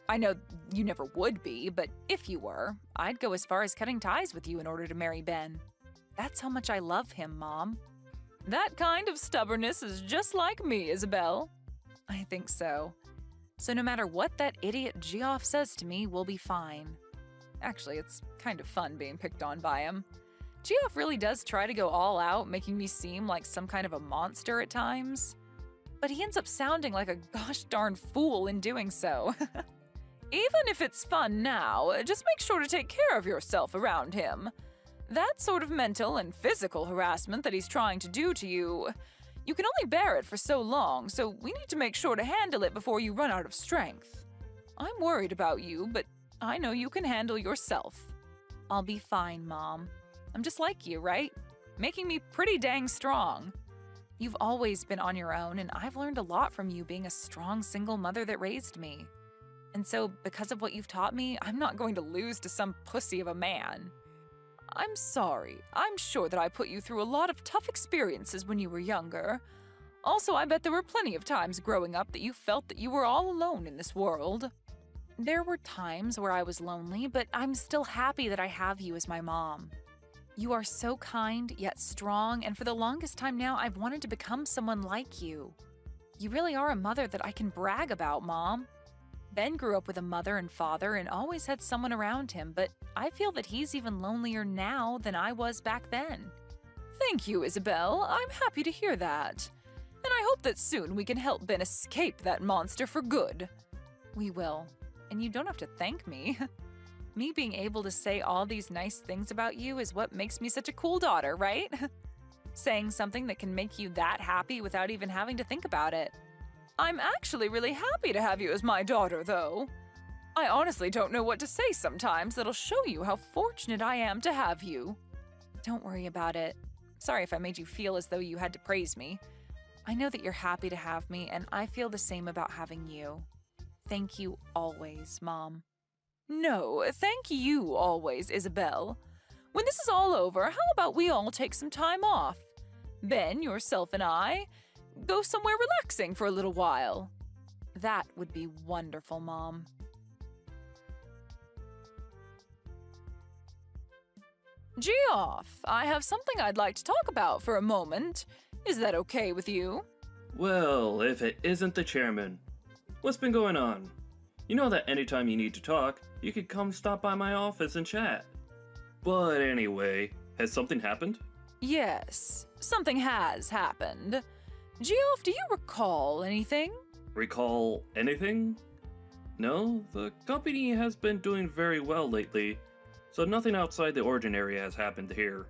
I know you never would be, but if you were, I'd go as far as cutting ties with you in order to marry Ben. That's how much I love him, Mom. That kind of stubbornness is just like me, Isabel. I think so. So no matter what that idiot Geoff says to me, we'll be fine. Actually, it's kind of fun being picked on by him. Geoff really does try to go all out, making me seem like some kind of a monster at times. But he ends up sounding like a gosh darn fool in doing so. Even if it's fun now, just make sure to take care of yourself around him. That sort of mental and physical harassment that he's trying to do to you, you can only bear it for so long, so we need to make sure to handle it before you run out of strength. I'm worried about you, but I know you can handle yourself. I'll be fine, Mom. I'm just like you, right? Making me pretty dang strong. You've always been on your own, and I've learned a lot from you being a strong single mother that raised me. And so, because of what you've taught me, I'm not going to lose to some pussy of a man. I'm sorry. I'm sure that I put you through a lot of tough experiences when you were younger. Also, I bet there were plenty of times growing up that you felt that you were all alone in this world. There were times where I was lonely, but I'm still happy that I have you as my mom. You are so kind, yet strong, and for the longest time now, I've wanted to become someone like you. You really are a mother that I can brag about, Mom. Ben grew up with a mother and father and always had someone around him, but I feel that he's even lonelier now than I was back then. Thank you, Isabel. I'm happy to hear that. And I hope that soon we can help Ben escape that monster for good. We will. And you don't have to thank me. Me being able to say all these nice things about you is what makes me such a cool daughter, right? Saying something that can make you that happy without even having to think about it. I'm actually really happy to have you as my daughter, though. I honestly don't know what to say sometimes that'll show you how fortunate I am to have you. Don't worry about it. Sorry if I made you feel as though you had to praise me. I know that you're happy to have me, and I feel the same about having you. Thank you always, Mom. No, thank you always, Isabel. When this is all over, how about we all take some time off? Ben, yourself, and I go somewhere relaxing for a little while. That would be wonderful, Mom. Geoff, I have something I'd like to talk about for a moment. Is that okay with you? Well, if it isn't the chairman. What's been going on? You know that anytime you need to talk, you could come stop by my office and chat. But anyway, has something happened? Yes, something has happened. Geoff, do you recall anything? Recall anything? No, the company has been doing very well lately, so nothing outside the ordinary has happened here.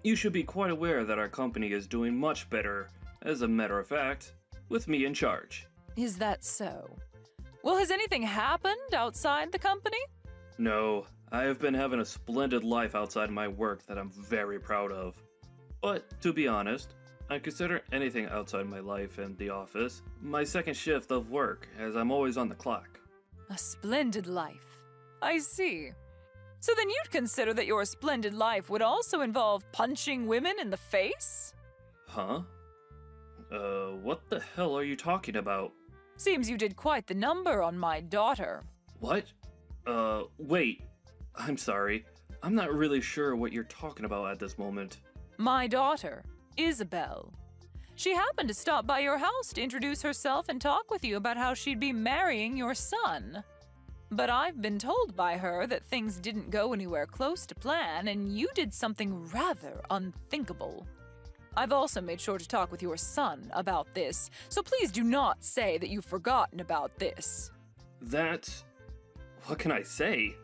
You should be quite aware that our company is doing much better, as a matter of fact, with me in charge. Is that so? Well, has anything happened outside the company? No, I have been having a splendid life outside my work that I'm very proud of. But, to be honest, I consider anything outside my life and the office my second shift of work, as I'm always on the clock. A splendid life. I see. So then you'd consider that your splendid life would also involve punching women in the face? Huh? What the hell are you talking about? Seems you did quite the number on my daughter. What? Wait. I'm sorry. I'm not really sure what you're talking about at this moment. My daughter, Isabel. She happened to stop by your house to introduce herself and talk with you about how she'd be marrying your son. But I've been told by her that things didn't go anywhere close to plan, and you did something rather unthinkable. I've also made sure to talk with your son about this, so please do not say that you've forgotten about this. What can I say?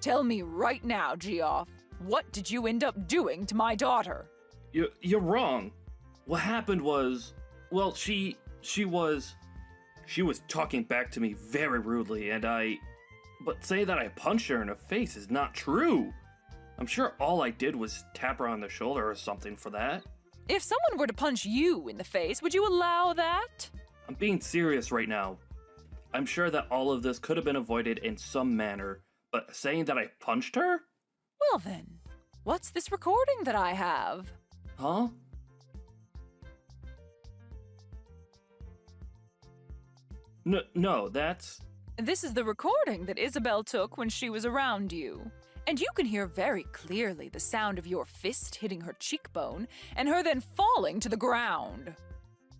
Tell me right now, Geoff. What did you end up doing to my daughter? You're wrong. What happened was, well, she was talking back to me very rudely, but say that I punched her in the face is not true. I'm sure all I did was tap her on the shoulder or something for that. If someone were to punch you in the face, would you allow that? I'm being serious right now. I'm sure that all of this could have been avoided in some manner, but saying that I punched her? Well then, what's this recording that I have? Huh? No, that's... This is the recording that Isabel took when she was around you. And you can hear very clearly the sound of your fist hitting her cheekbone and her then falling to the ground.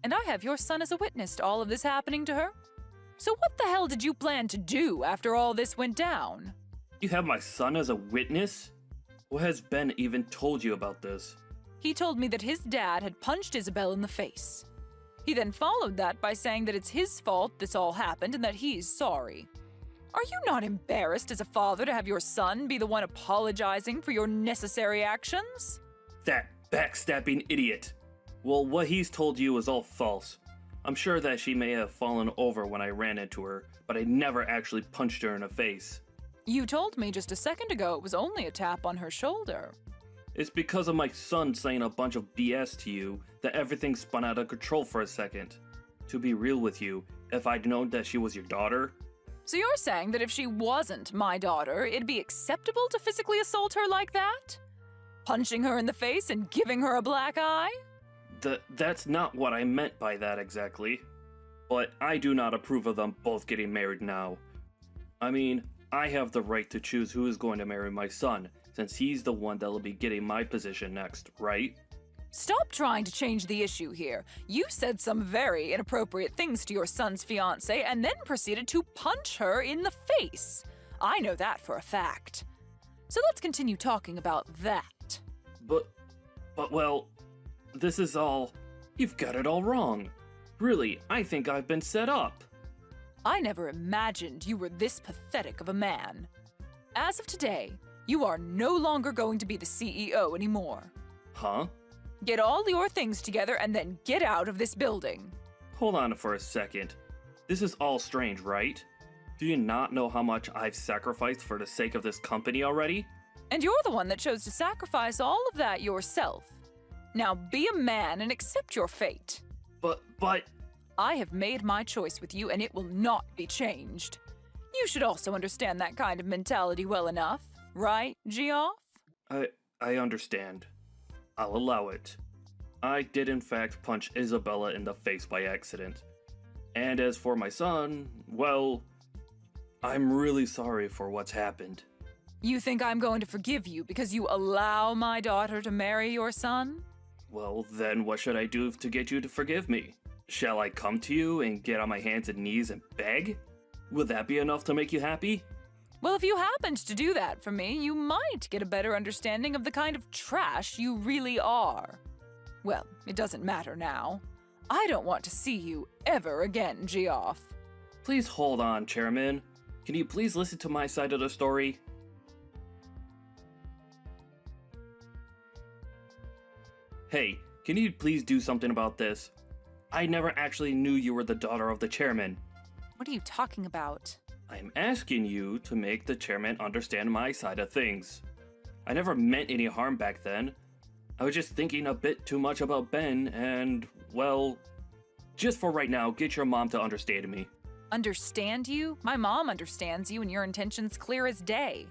And I have your son as a witness to all of this happening to her. So what the hell did you plan to do after all this went down? You have my son as a witness? What has Ben even told you about this? He told me that his dad had punched Isabel in the face. He then followed that by saying that it's his fault this all happened and that he's sorry. Are you not embarrassed as a father to have your son be the one apologizing for your necessary actions? That backstabbing idiot! Well, what he's told you is all false. I'm sure that she may have fallen over when I ran into her, but I never actually punched her in the face. You told me just a second ago it was only a tap on her shoulder. It's because of my son saying a bunch of BS to you that everything spun out of control for a second. To be real with you, if I'd known that she was your daughter... So you're saying that if she wasn't my daughter, it'd be acceptable to physically assault her like that? Punching her in the face and giving her a black eye? That's not what I meant by that exactly. But I do not approve of them both getting married now. I mean, I have the right to choose who is going to marry my son, since he's the one that'll be getting my position next, right? Stop trying to change the issue here. You said some very inappropriate things to your son's fiancée and then proceeded to punch her in the face. I know that for a fact. So let's continue talking about that. But well, this is all... You've got it all wrong. Really, I think I've been set up. I never imagined you were this pathetic of a man. As of today, you are no longer going to be the CEO anymore. Huh? Get all your things together and then get out of this building. Hold on for a second. This is all strange, right? Do you not know how much I've sacrificed for the sake of this company already? And you're the one that chose to sacrifice all of that yourself. Now be a man and accept your fate. But... I have made my choice with you and it will not be changed. You should also understand that kind of mentality well enough, right, Geoff? I understand. I'll allow it. I did in fact punch Isabella in the face by accident. And as for my son, well, I'm really sorry for what's happened. You think I'm going to forgive you because you allow my daughter to marry your son? Well, then what should I do to get you to forgive me? Shall I come to you and get on my hands and knees and beg? Would that be enough to make you happy? Well, if you happened to do that for me, you might get a better understanding of the kind of trash you really are. Well, it doesn't matter now. I don't want to see you ever again, Geoff. Please hold on, Chairman. Can you please listen to my side of the story? Hey, can you please do something about this? I never actually knew you were the daughter of the chairman. What are you talking about? I'm asking you to make the chairman understand my side of things. I never meant any harm back then. I was just thinking a bit too much about Ben and, well, just for right now, get your mom to understand me. Understand you? My mom understands you and your intentions clear as day.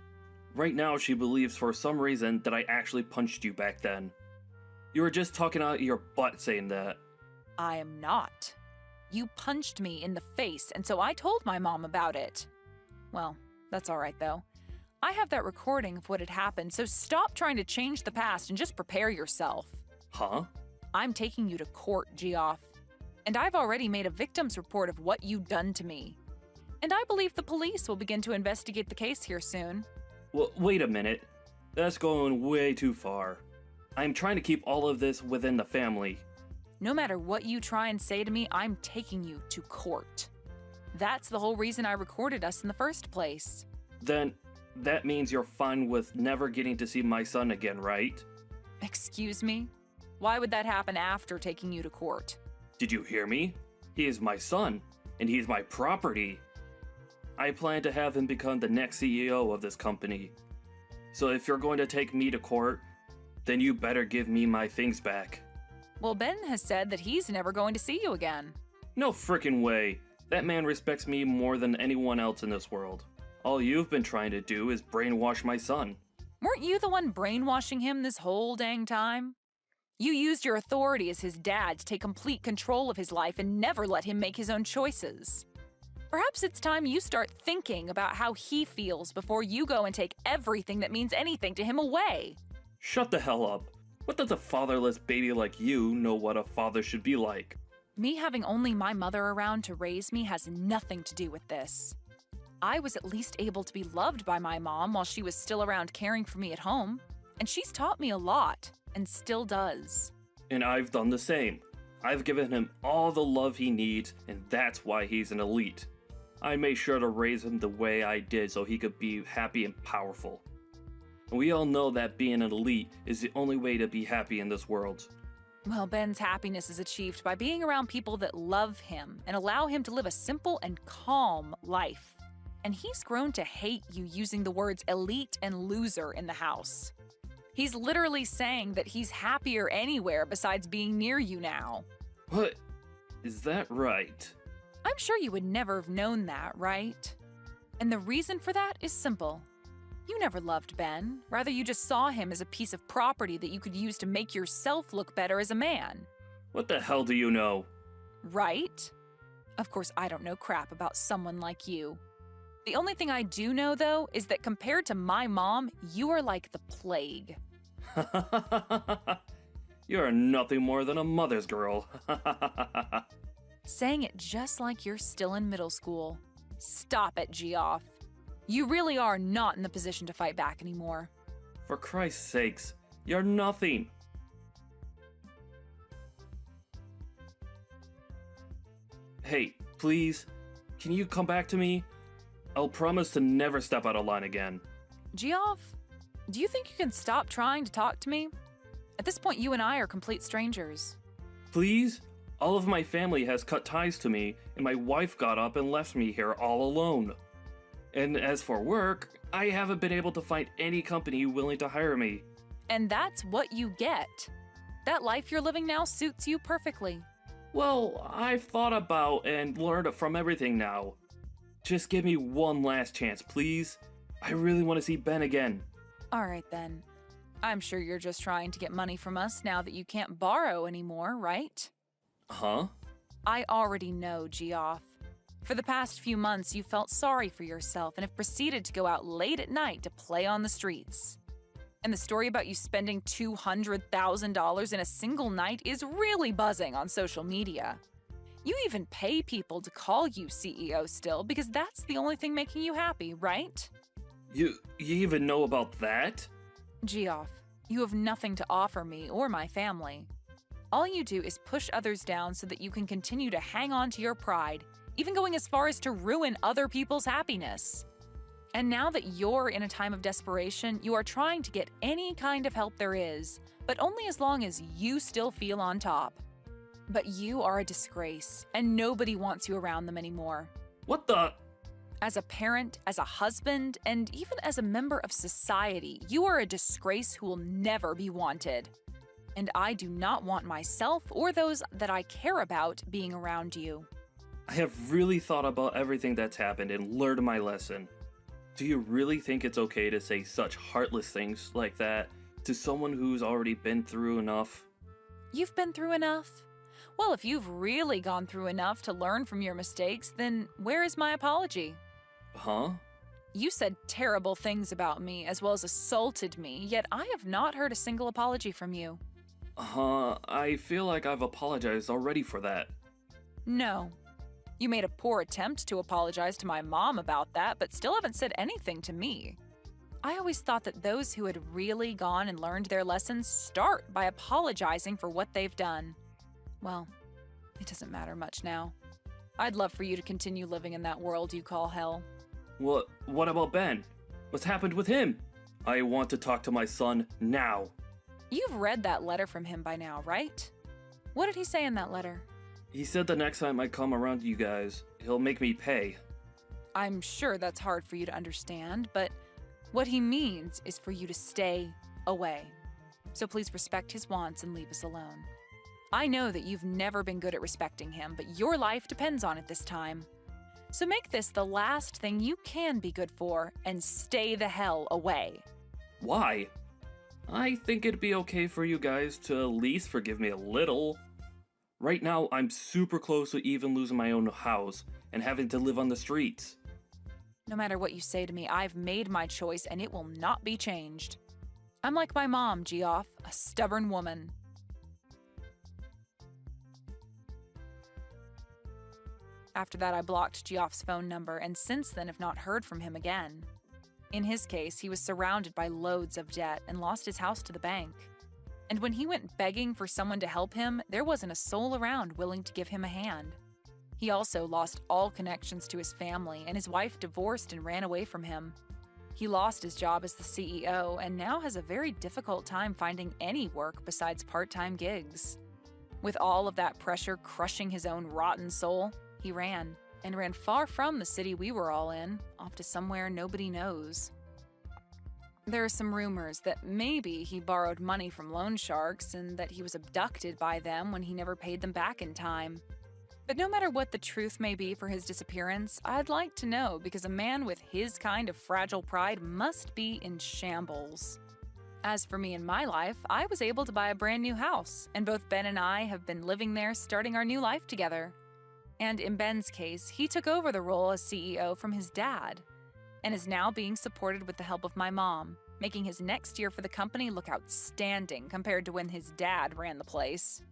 Right now, she believes for some reason that I actually punched you back then. You were just talking out your butt saying that. I am not. You punched me in the face, and so I told my mom about it. Well, that's all right, though. I have that recording of what had happened, so stop trying to change the past and just prepare yourself. Huh? I'm taking you to court, Geoff. And I've already made a victim's report of what you've done to me. And I believe the police will begin to investigate the case here soon. Well, wait a minute. That's going way too far. I'm trying to keep all of this within the family. No matter what you try and say to me, I'm taking you to court. That's the whole reason I recorded us in the first place. Then, that means you're fine with never getting to see my son again, right? Excuse me? Why would that happen after taking you to court? Did you hear me? He is my son, and he's my property. I plan to have him become the next CEO of this company. So if you're going to take me to court, then you better give me my things back. Well, Ben has said that he's never going to see you again. No frickin' way. That man respects me more than anyone else in this world. All you've been trying to do is brainwash my son. Weren't you the one brainwashing him this whole dang time? You used your authority as his dad to take complete control of his life and never let him make his own choices. Perhaps it's time you start thinking about how he feels before you go and take everything that means anything to him away. Shut the hell up. What does a fatherless baby like you know what a father should be like? Me having only my mother around to raise me has nothing to do with this. I was at least able to be loved by my mom while she was still around caring for me at home. And she's taught me a lot, and still does. And I've done the same. I've given him all the love he needs, and that's why he's an elite. I made sure to raise him the way I did so he could be happy and powerful. And we all know that being an elite is the only way to be happy in this world. Well, Ben's happiness is achieved by being around people that love him and allow him to live a simple and calm life. And he's grown to hate you using the words elite and loser in the house. He's literally saying that he's happier anywhere besides being near you now. What? Is that right? I'm sure you would never have known that, right? And the reason for that is simple. You never loved Ben. Rather, you just saw him as a piece of property that you could use to make yourself look better as a man. What the hell do you know? Right? Of course, I don't know crap about someone like you. The only thing I do know, though, is that compared to my mom, you are like the plague. You're nothing more than a mother's girl. Saying it just like you're still in middle school. Stop it, Geoff. You really are not in the position to fight back anymore. For Christ's sakes, you're nothing. Hey, please, can you come back to me? I'll promise to never step out of line again. Geoff, do you think you can stop trying to talk to me? At this point, you and I are complete strangers. Please? All of my family has cut ties to me, and my wife got up and left me here all alone. And as for work, I haven't been able to find any company willing to hire me. And that's what you get. That life you're living now suits you perfectly. Well, I've thought about and learned from everything now. Just give me one last chance, please. I really want to see Ben again. All right, then. I'm sure you're just trying to get money from us now that you can't borrow anymore, right? Huh? I already know, Geoff. For the past few months, you felt sorry for yourself and have proceeded to go out late at night to play on the streets. And the story about you spending $200,000 in a single night is really buzzing on social media. You even pay people to call you CEO still because that's the only thing making you happy, right? You even know about that? Geoff, you have nothing to offer me or my family. All you do is push others down so that you can continue to hang on to your pride, even going as far as to ruin other people's happiness. And now that you're in a time of desperation, you are trying to get any kind of help there is, but only as long as you still feel on top. But you are a disgrace, and nobody wants you around them anymore. What the? As a parent, as a husband, and even as a member of society, you are a disgrace who will never be wanted. And I do not want myself or those that I care about being around you. I have really thought about everything that's happened and learned my lesson. Do you really think it's okay to say such heartless things like that to someone who's already been through enough? You've been through enough? Well, if you've really gone through enough to learn from your mistakes, then where is my apology? Huh? You said terrible things about me as well as assaulted me, yet I have not heard a single apology from you. I feel like I've apologized already for that. No. You made a poor attempt to apologize to my mom about that, but still haven't said anything to me. I always thought that those who had really gone and learned their lessons start by apologizing for what they've done. Well, it doesn't matter much now. I'd love for you to continue living in that world you call hell. What about Ben? What's happened with him? I want to talk to my son now. You've read that letter from him by now, right? What did he say in that letter? He said the next time I come around you guys, he'll make me pay. I'm sure that's hard for you to understand, but what he means is for you to stay away. So please respect his wants and leave us alone. I know that you've never been good at respecting him, but your life depends on it this time. So make this the last thing you can be good for and stay the hell away. Why? I think it'd be okay for you guys to at least forgive me a little. Right now, I'm super close to even losing my own house and having to live on the streets. No matter what you say to me, I've made my choice and it will not be changed. I'm like my mom, Geoff, a stubborn woman. After that, I blocked Geoff's phone number and since then have not heard from him again. In his case, he was surrounded by loads of debt and lost his house to the bank. And when he went begging for someone to help him, there wasn't a soul around willing to give him a hand. He also lost all connections to his family, and his wife divorced and ran away from him. He lost his job as the CEO and now has a very difficult time finding any work besides part-time gigs. With all of that pressure crushing his own rotten soul, he ran far from the city we were all in, off to somewhere nobody knows. There are some rumors that maybe he borrowed money from loan sharks and that he was abducted by them when he never paid them back in time. But no matter what the truth may be for his disappearance, I'd like to know because a man with his kind of fragile pride must be in shambles. As for me and my life, I was able to buy a brand new house, and both Ben and I have been living there starting our new life together. And in Ben's case, he took over the role as CEO from his dad, and is now being supported with the help of my mom, making his next year for the company look outstanding compared to when his dad ran the place.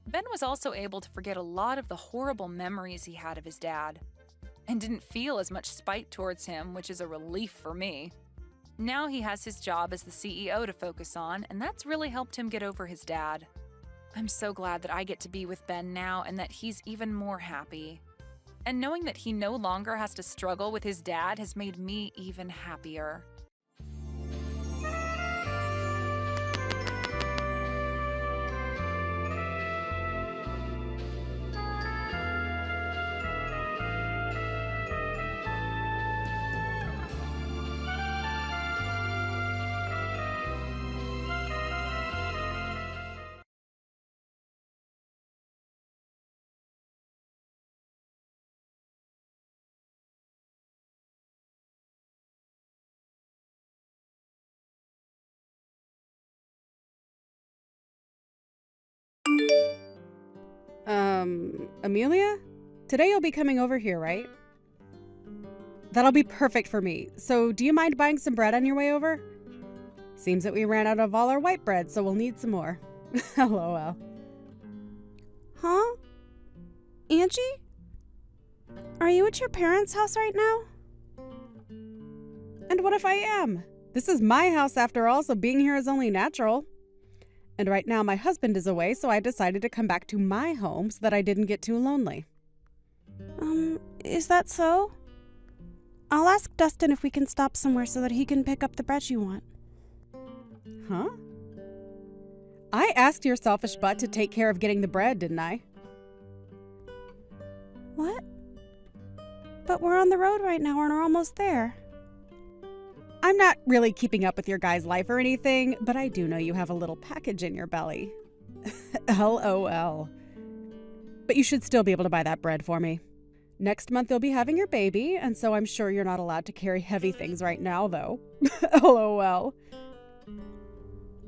Ben was also able to forget a lot of the horrible memories he had of his dad, and didn't feel as much spite towards him, which is a relief for me. Now he has his job as the CEO to focus on, and that's really helped him get over his dad. I'm so glad that I get to be with Ben now and that he's even more happy. And knowing that he no longer has to struggle with his dad has made me even happier. Amelia? Today you'll be coming over here, right? That'll be perfect for me. So, do you mind buying some bread on your way over? Seems that we ran out of all our white bread, so we'll need some more. LOL. Huh? Angie? Are you at your parents' house right now? And what if I am? This is my house after all, so being here is only natural. And right now my husband is away, so I decided to come back to my home so that I didn't get too lonely. Is that so? I'll ask Dustin if we can stop somewhere so that he can pick up the bread you want. Huh? I asked your selfish butt to take care of getting the bread, didn't I? What? But we're on the road right now and we're almost there. I'm not really keeping up with your guy's life or anything, but I do know you have a little package in your belly. LOL. But you should still be able to buy that bread for me. Next month you'll be having your baby, and so I'm sure you're not allowed to carry heavy things right now, though. LOL.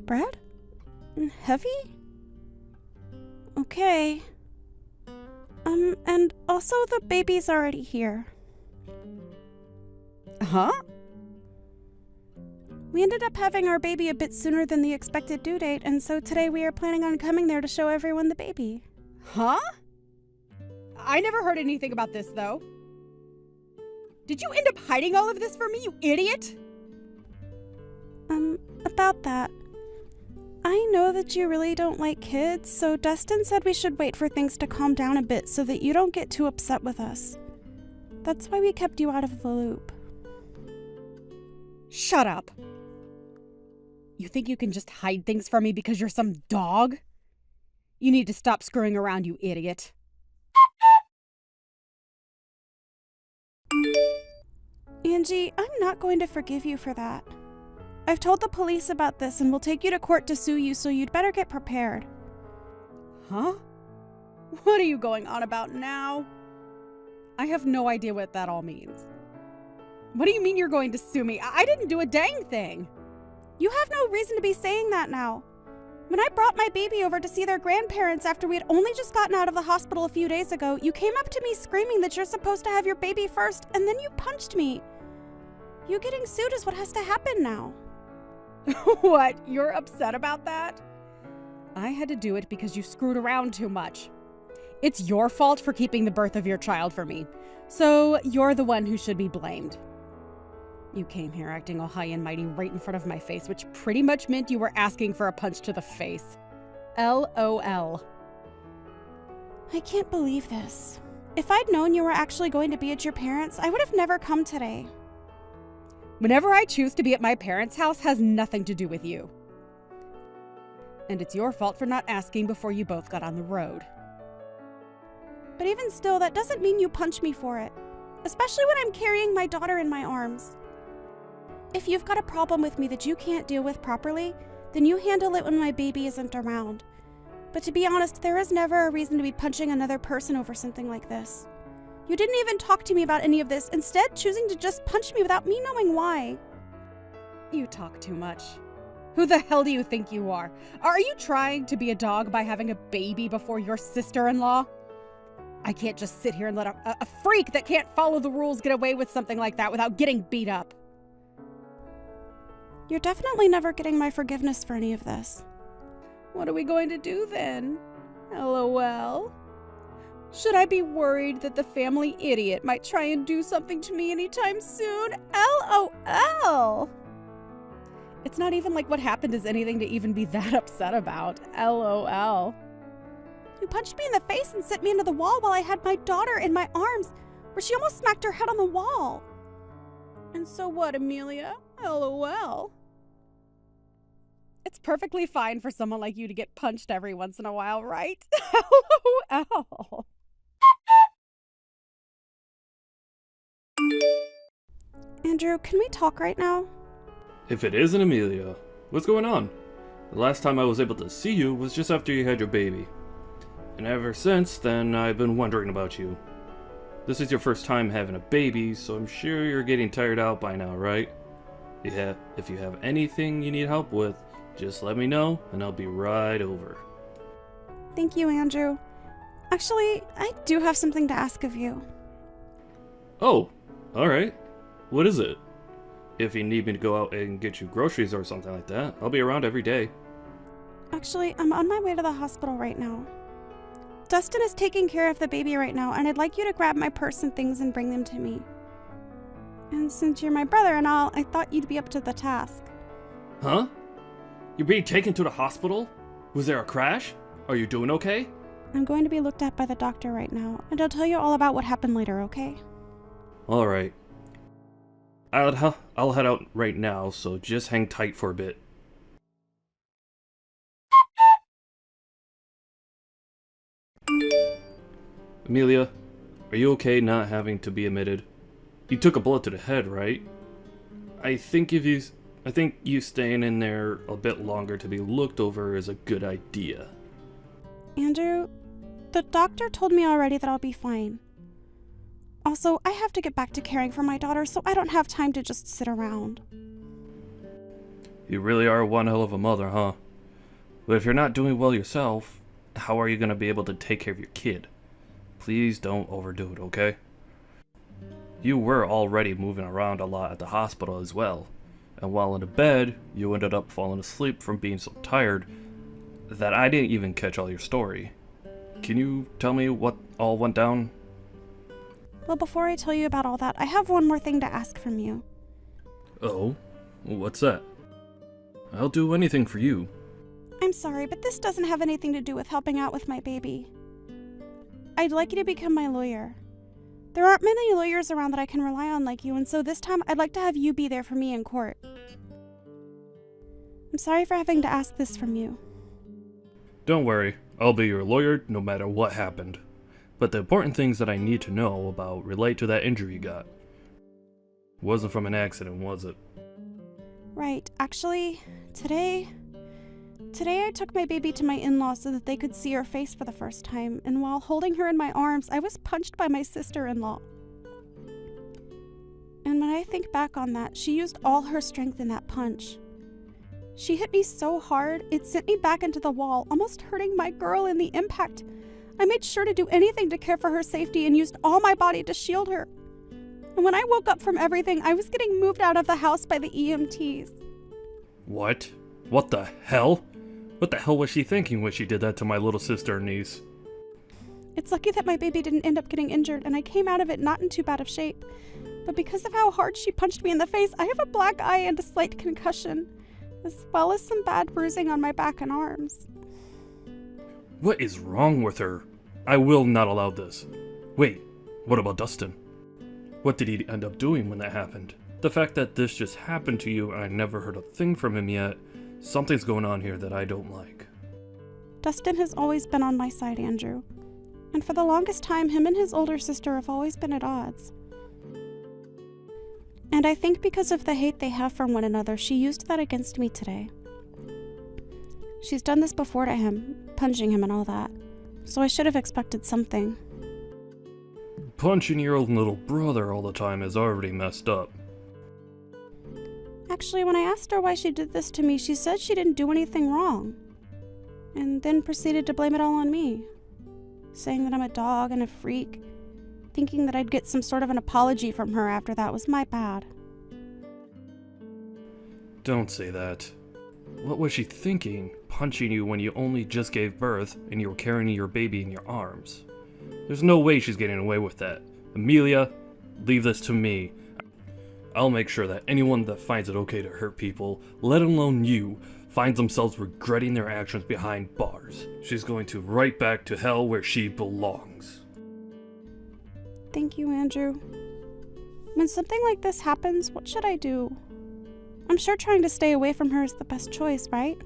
Bread? Heavy? Okay. And also the baby's already here. Huh? We ended up having our baby a bit sooner than the expected due date, and so today we are planning on coming there to show everyone the baby. Huh? I never heard anything about this, though. Did you end up hiding all of this from me, you idiot? About that. I know that you really don't like kids, so Dustin said we should wait for things to calm down a bit so that you don't get too upset with us. That's why we kept you out of the loop. Shut up. You think you can just hide things from me because you're some dog? You need to stop screwing around, you idiot. Angie, I'm not going to forgive you for that. I've told the police about this and will take you to court to sue you, so you'd better get prepared. Huh? What are you going on about now? I have no idea what that all means. What do you mean you're going to sue me? I didn't do a dang thing. You have no reason to be saying that now. When I brought my baby over to see their grandparents after we had only just gotten out of the hospital a few days ago, you came up to me screaming that you're supposed to have your baby first, and then you punched me. You getting sued is what has to happen now. What? You're upset about that? I had to do it because you screwed around too much. It's your fault for keeping the birth of your child from me, so you're the one who should be blamed. You came here acting all high and mighty right in front of my face, which pretty much meant you were asking for a punch to the face. LOL. I can't believe this. If I'd known you were actually going to be at your parents', I would have never come today. Whenever I choose to be at my parents' house has nothing to do with you. And it's your fault for not asking before you both got on the road. But even still, that doesn't mean you punch me for it. Especially when I'm carrying my daughter in my arms. If you've got a problem with me that you can't deal with properly, then you handle it when my baby isn't around. But to be honest, there is never a reason to be punching another person over something like this. You didn't even talk to me about any of this, instead choosing to just punch me without me knowing why. You talk too much. Who the hell do you think you are? Are you trying to be a dog by having a baby before your sister-in-law? I can't just sit here and let a freak that can't follow the rules get away with something like that without getting beat up. You're definitely never getting my forgiveness for any of this. What are we going to do then? LOL. Should I be worried that the family idiot might try and do something to me anytime soon? LOL. It's not even like what happened is anything to even be that upset about. LOL. You punched me in the face and sent me into the wall while I had my daughter in my arms, where she almost smacked her head on the wall. And so what, Amelia? LOL. It's perfectly fine for someone like you to get punched every once in a while, right? LOL. Andrew, can we talk right now? If it isn't Amelia, what's going on? The last time I was able to see you was just after you had your baby. And ever since then, I've been wondering about you. This is your first time having a baby, so I'm sure you're getting tired out by now, right? Yeah, if you have anything you need help with, just let me know, and I'll be right over. Thank you, Andrew. Actually, I do have something to ask of you. Oh, alright. What is it? If you need me to go out and get you groceries or something like that, I'll be around every day. Actually, I'm on my way to the hospital right now. Dustin is taking care of the baby right now, and I'd like you to grab my purse and things and bring them to me. And since you're my brother and all, I thought you'd be up to the task. Huh? You're being taken to the hospital? Was there a crash? Are you doing okay? I'm going to be looked at by the doctor right now, and I'll tell you all about what happened later, okay? Alright. I'll head out right now, so just hang tight for a bit. Amelia, are you okay not having to be admitted? You took a bullet to the head, right? I think you staying in there a bit longer to be looked over is a good idea. Andrew, the doctor told me already that I'll be fine. Also, I have to get back to caring for my daughter, so I don't have time to just sit around. You really are one hell of a mother, huh? But if you're not doing well yourself, how are you going to be able to take care of your kid? Please don't overdo it, okay? You were already moving around a lot at the hospital as well, and while in the bed, you ended up falling asleep from being so tired that I didn't even catch all your story. Can you tell me what all went down? Well, before I tell you about all that, I have one more thing to ask from you. Oh? What's that? I'll do anything for you. I'm sorry, but this doesn't have anything to do with helping out with my baby. I'd like you to become my lawyer. There aren't many lawyers around that I can rely on like you, and so this time I'd like to have you be there for me in court. I'm sorry for having to ask this from you. Don't worry, I'll be your lawyer no matter what happened. But the important things that I need to know about relate to that injury you got. Wasn't from an accident, was it? Right. Actually, today I took my baby to my in-laws so that they could see her face for the first time, and while holding her in my arms, I was punched by my sister-in-law. And when I think back on that, she used all her strength in that punch. She hit me so hard, it sent me back into the wall, almost hurting my girl in the impact. I made sure to do anything to care for her safety and used all my body to shield her. And when I woke up from everything, I was getting moved out of the house by the EMTs. What? What the hell? What the hell was she thinking when she did that to my little sister and niece? It's lucky that my baby didn't end up getting injured, and I came out of it not in too bad of shape. But because of how hard she punched me in the face, I have a black eye and a slight concussion, as well as some bad bruising on my back and arms. What is wrong with her? I will not allow this. Wait, what about Dustin? What did he end up doing when that happened? The fact that this just happened to you and I never heard a thing from him yet, something's going on here that I don't like. Dustin has always been on my side, Andrew. And for the longest time, him and his older sister have always been at odds. And I think because of the hate they have for one another, she used that against me today. She's done this before to him, punching him and all that. So I should have expected something. Punching your own little brother all the time is already messed up. Actually, when I asked her why she did this to me, she said she didn't do anything wrong. And then proceeded to blame it all on me. Saying that I'm a dog and a freak. Thinking that I'd get some sort of an apology from her after that was my bad. Don't say that. What was she thinking, punching you when you only just gave birth and you were carrying your baby in your arms? There's no way she's getting away with that. Amelia, leave this to me. I'll make sure that anyone that finds it okay to hurt people, let alone you, finds themselves regretting their actions behind bars. She's going to right back to hell where she belongs. Thank you, Andrew. When something like this happens, what should I do? I'm sure trying to stay away from her is the best choice, right?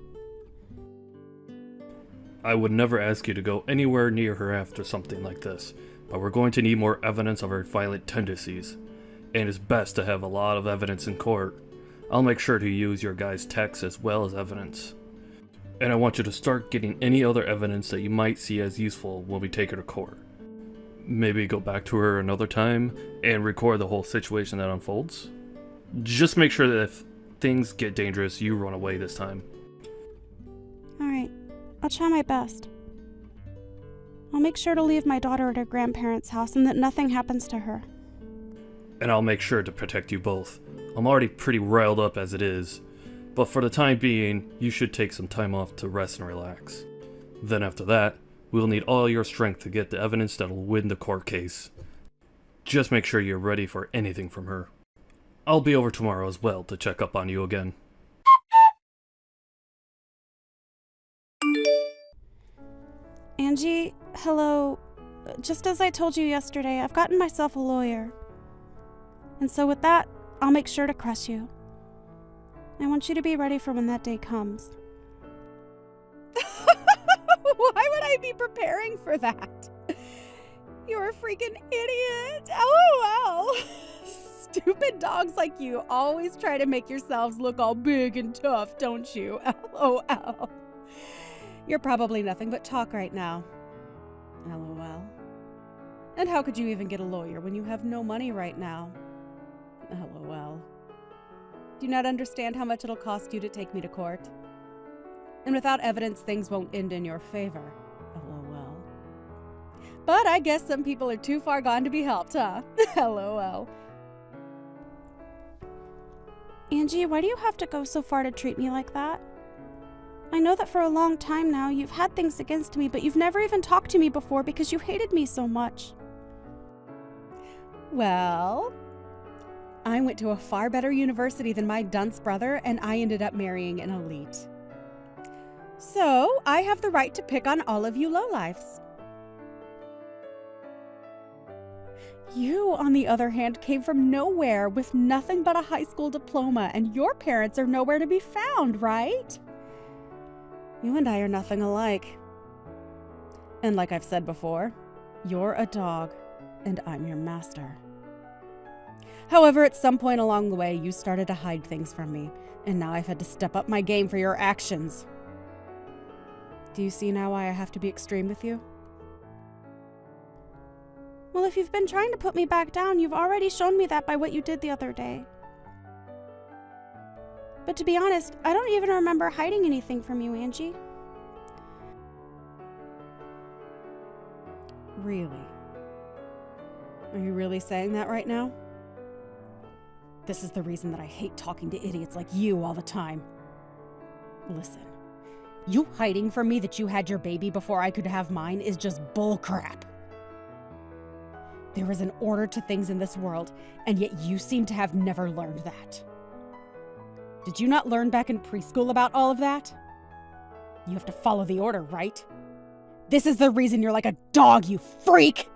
I would never ask you to go anywhere near her after something like this, but we're going to need more evidence of her violent tendencies, and it's best to have a lot of evidence in court. I'll make sure to use your guys' texts as well as evidence. And I want you to start getting any other evidence that you might see as useful when we take her to court. Maybe go back to her another time and record the whole situation that unfolds. Just make sure that if things get dangerous, you run away this time. Alright, I'll try my best. I'll make sure to leave my daughter at her grandparents' house and that nothing happens to her. And I'll make sure to protect you both. I'm already pretty riled up as it is, but for the time being, you should take some time off to rest and relax. Then after that, we'll need all your strength to get the evidence that'll win the court case. Just make sure you're ready for anything from her. I'll be over tomorrow as well to check up on you again. Angie, hello. Just as I told you yesterday, I've gotten myself a lawyer. And so with that, I'll make sure to crush you. I want you to be ready for when that day comes. Why would I be preparing for that? You're a freaking idiot. LOL. Stupid dogs like you always try to make yourselves look all big and tough, don't you? LOL. You're probably nothing but talk right now. LOL. And how could you even get a lawyer when you have no money right now? LOL. Do you not understand how much it'll cost you to take me to court? And without evidence, things won't end in your favor. LOL. But I guess some people are too far gone to be helped, huh? LOL. Angie, why do you have to go so far to treat me like that? I know that for a long time now you've had things against me, but you've never even talked to me before because you hated me so much. Well, I went to a far better university than my dunce brother, and I ended up marrying an elite. So, I have the right to pick on all of you lowlifes. You, on the other hand, came from nowhere with nothing but a high school diploma, and your parents are nowhere to be found, right? You and I are nothing alike. And like I've said before, you're a dog, and I'm your master. However, at some point along the way, you started to hide things from me, and now I've had to step up my game for your actions. Do you see now why I have to be extreme with you? Well, if you've been trying to put me back down, you've already shown me that by what you did the other day. But to be honest, I don't even remember hiding anything from you, Angie. Really? Are you really saying that right now? This is the reason that I hate talking to idiots like you all the time. Listen, you hiding from me that you had your baby before I could have mine is just bullcrap. There is an order to things in this world, and yet you seem to have never learned that. Did you not learn back in preschool about all of that? You have to follow the order, right? This is the reason you're like a dog, you freak!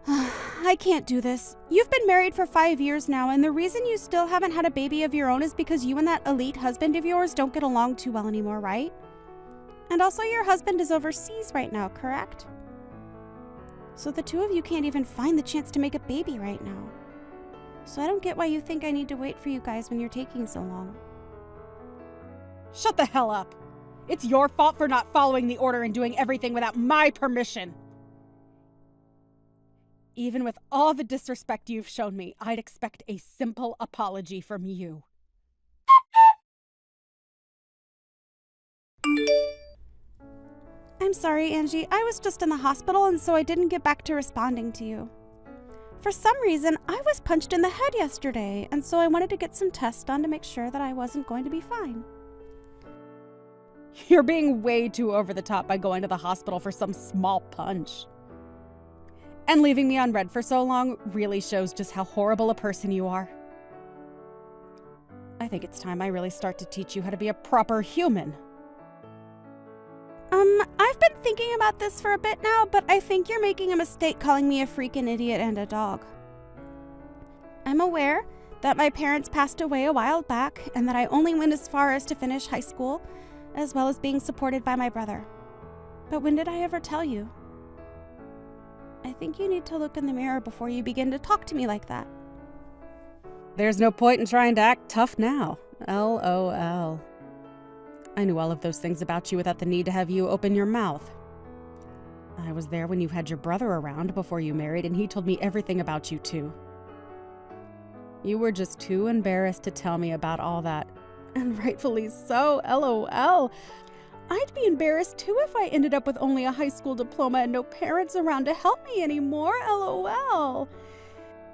I can't do this. You've been married for 5 years now, and the reason you still haven't had a baby of your own is because you and that elite husband of yours don't get along too well anymore, right? And also your husband is overseas right now, correct? So the two of you can't even find the chance to make a baby right now. So I don't get why you think I need to wait for you guys when you're taking so long. Shut the hell up! It's your fault for not following the order and doing everything without my permission! Even with all the disrespect you've shown me, I'd expect a simple apology from you. I'm sorry, Angie. I was just in the hospital, and so I didn't get back to responding to you. For some reason, I was punched in the head yesterday, and so I wanted to get some tests done to make sure that I wasn't going to be fine. You're being way too over the top by going to the hospital for some small punch. And leaving me unread for so long really shows just how horrible a person you are. I think it's time I really start to teach you how to be a proper human. I've been thinking about this for a bit now, but I think you're making a mistake calling me a freaking idiot and a dog. I'm aware that my parents passed away a while back and that I only went as far as to finish high school, as well as being supported by my brother. But when did I ever tell you? I think you need to look in the mirror before you begin to talk to me like that. There's no point in trying to act tough now. LOL. I knew all of those things about you without the need to have you open your mouth. I was there when you had your brother around before you married, and he told me everything about you too. You were just too embarrassed to tell me about all that. And rightfully so, LOL. I'd be embarrassed too if I ended up with only a high school diploma and no parents around to help me anymore, LOL.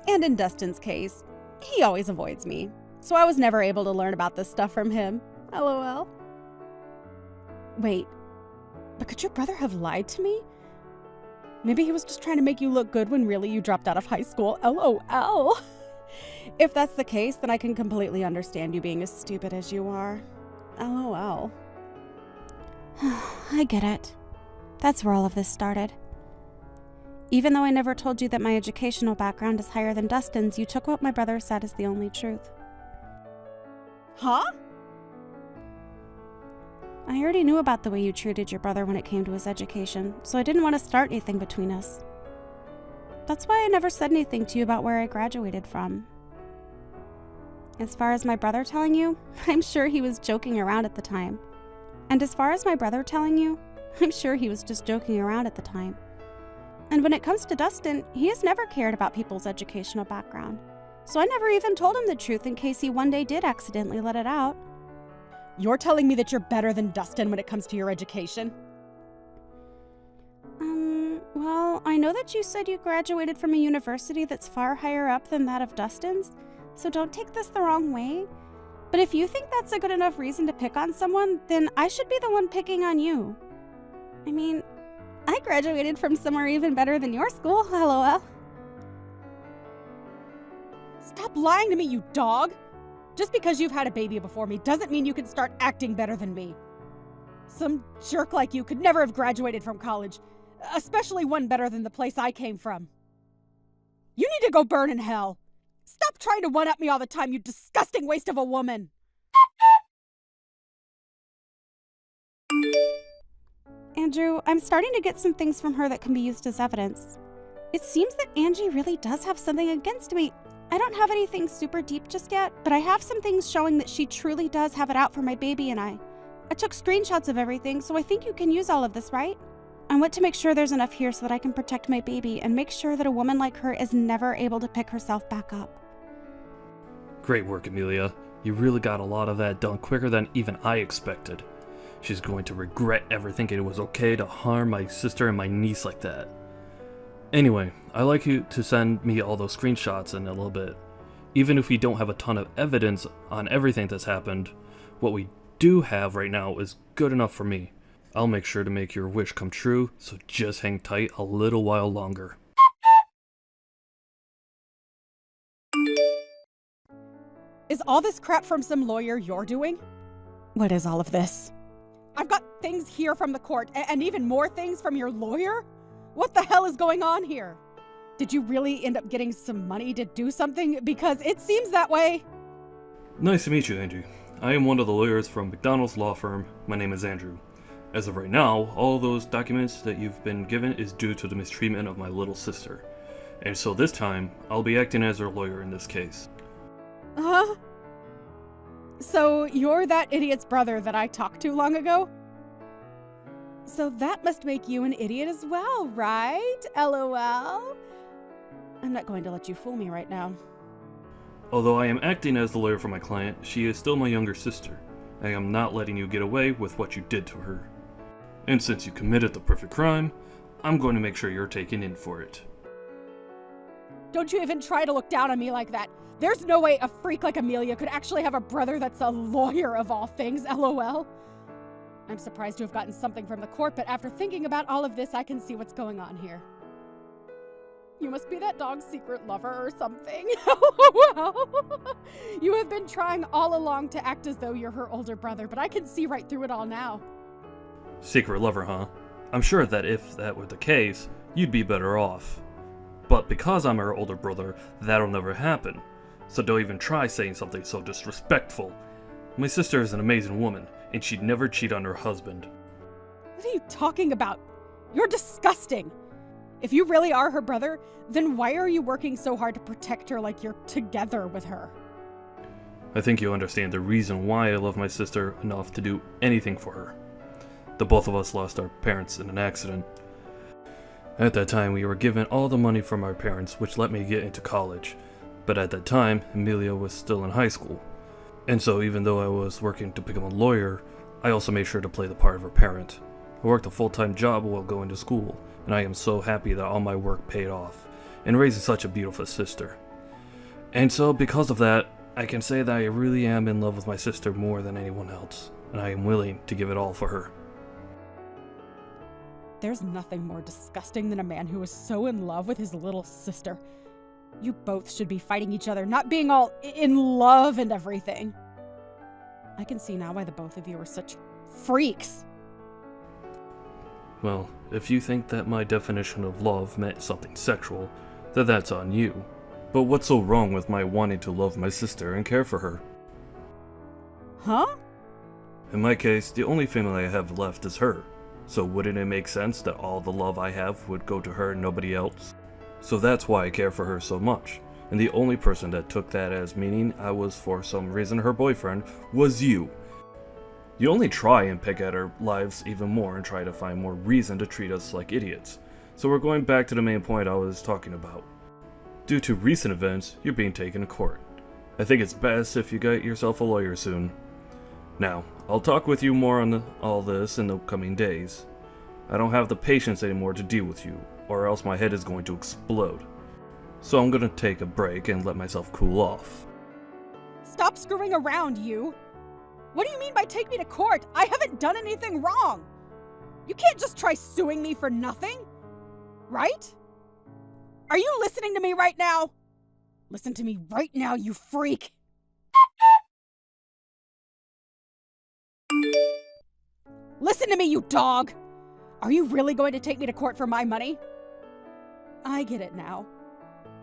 And in Dustin's case, he always avoids me, so I was never able to learn about this stuff from him, LOL. Wait, but could your brother have lied to me? Maybe he was just trying to make you look good when really you dropped out of high school, LOL. If that's the case, then I can completely understand you being as stupid as you are, LOL. I get it. That's where all of this started. Even though I never told you that my educational background is higher than Dustin's, you took what my brother said as the only truth. Huh? I already knew about the way you treated your brother when it came to his education, so I didn't want to start anything between us. That's why I never said anything to you about where I graduated from. As far as my brother telling you, I'm sure he was joking around at the time. And as far as my brother telling you, I'm sure he was just joking around at the time. And when it comes to Dustin, he has never cared about people's educational background. So I never even told him the truth in case he one day did accidentally let it out. You're telling me that you're better than Dustin when it comes to your education? Well, I know that you said you graduated from a university that's far higher up than that of Dustin's, so don't take this the wrong way. But if you think that's a good enough reason to pick on someone, then I should be the one picking on you. I mean, I graduated from somewhere even better than your school, LOL. Stop lying to me, you dog! Just because you've had a baby before me doesn't mean you can start acting better than me. Some jerk like you could never have graduated from college, especially one better than the place I came from. You need to go burn in hell. Stop trying to one-up me all the time, you disgusting waste of a woman! Andrew, I'm starting to get some things from her that can be used as evidence. It seems that Angie really does have something against me. I don't have anything super deep just yet, but I have some things showing that she truly does have it out for my baby and I. I took screenshots of everything, so I think you can use all of this, right? I want to make sure there's enough here so that I can protect my baby and make sure that a woman like her is never able to pick herself back up. Great work, Amelia. You really got a lot of that done quicker than even I expected. She's going to regret ever thinking it was okay to harm my sister and my niece like that. Anyway, I'd like you to send me all those screenshots in a little bit. Even if we don't have a ton of evidence on everything that's happened, what we do have right now is good enough for me. I'll make sure to make your wish come true, so just hang tight a little while longer. Is all this crap from some lawyer you're doing? What is all of this? I've got things here from the court, and even more things from your lawyer? What the hell is going on here? Did you really end up getting some money to do something? Because it seems that way. Nice to meet you, Angie. I am one of the lawyers from McDonald's law firm. My name is Andrew. As of right now, all those documents that you've been given is due to the mistreatment of my little sister. And so this time, I'll be acting as her lawyer in this case. Huh? So you're that idiot's brother that I talked to long ago? So that must make you an idiot as well, right? LOL. I'm not going to let you fool me right now. Although I am acting as the lawyer for my client, she is still my younger sister. I am not letting you get away with what you did to her. And since you committed the perfect crime, I'm going to make sure you're taken in for it. Don't you even try to look down on me like that. There's no way a freak like Amelia could actually have a brother that's a lawyer of all things, LOL. I'm surprised to have gotten something from the court, but after thinking about all of this, I can see what's going on here. You must be that dog's secret lover or something. You have been trying all along to act as though you're her older brother, but I can see right through it all now. Secret lover, huh? I'm sure that if that were the case, you'd be better off. But because I'm her older brother, that'll never happen. So don't even try saying something so disrespectful. My sister is an amazing woman, and she'd never cheat on her husband. What are you talking about? You're disgusting. If you really are her brother, then why are you working so hard to protect her like you're together with her? I think you understand the reason why I love my sister enough to do anything for her. The both of us lost our parents in an accident. At that time, we were given all the money from our parents, which let me get into college. But at that time, Amelia was still in high school. And so even though I was working to become a lawyer, I also made sure to play the part of her parent. I worked a full-time job while going to school, and I am so happy that all my work paid off, in raising such a beautiful sister. And so because of that, I can say that I really am in love with my sister more than anyone else, and I am willing to give it all for her. There's nothing more disgusting than a man who is so in love with his little sister. You both should be fighting each other, not being all in love and everything. I can see now why the both of you are such freaks. Well, if you think that my definition of love meant something sexual, then that's on you. But what's so wrong with my wanting to love my sister and care for her? Huh? In my case, the only family I have left is her. So wouldn't it make sense that all the love I have would go to her and nobody else? So that's why I care for her so much. And the only person that took that as meaning I was for some reason her boyfriend was you. You only try and pick at our lives even more and try to find more reason to treat us like idiots. So we're going back to the main point I was talking about. Due to recent events, you're being taken to court. I think it's best if you get yourself a lawyer soon. Now, I'll talk with you more on all this in the coming days. I don't have the patience anymore to deal with you, or else my head is going to explode. So I'm gonna take a break and let myself cool off. Stop screwing around, you! What do you mean by take me to court? I haven't done anything wrong! You can't just try suing me for nothing, right? Are you listening to me right now? Listen to me right now, you freak! Listen to me, you dog! Are you really going to take me to court for my money? I get it now.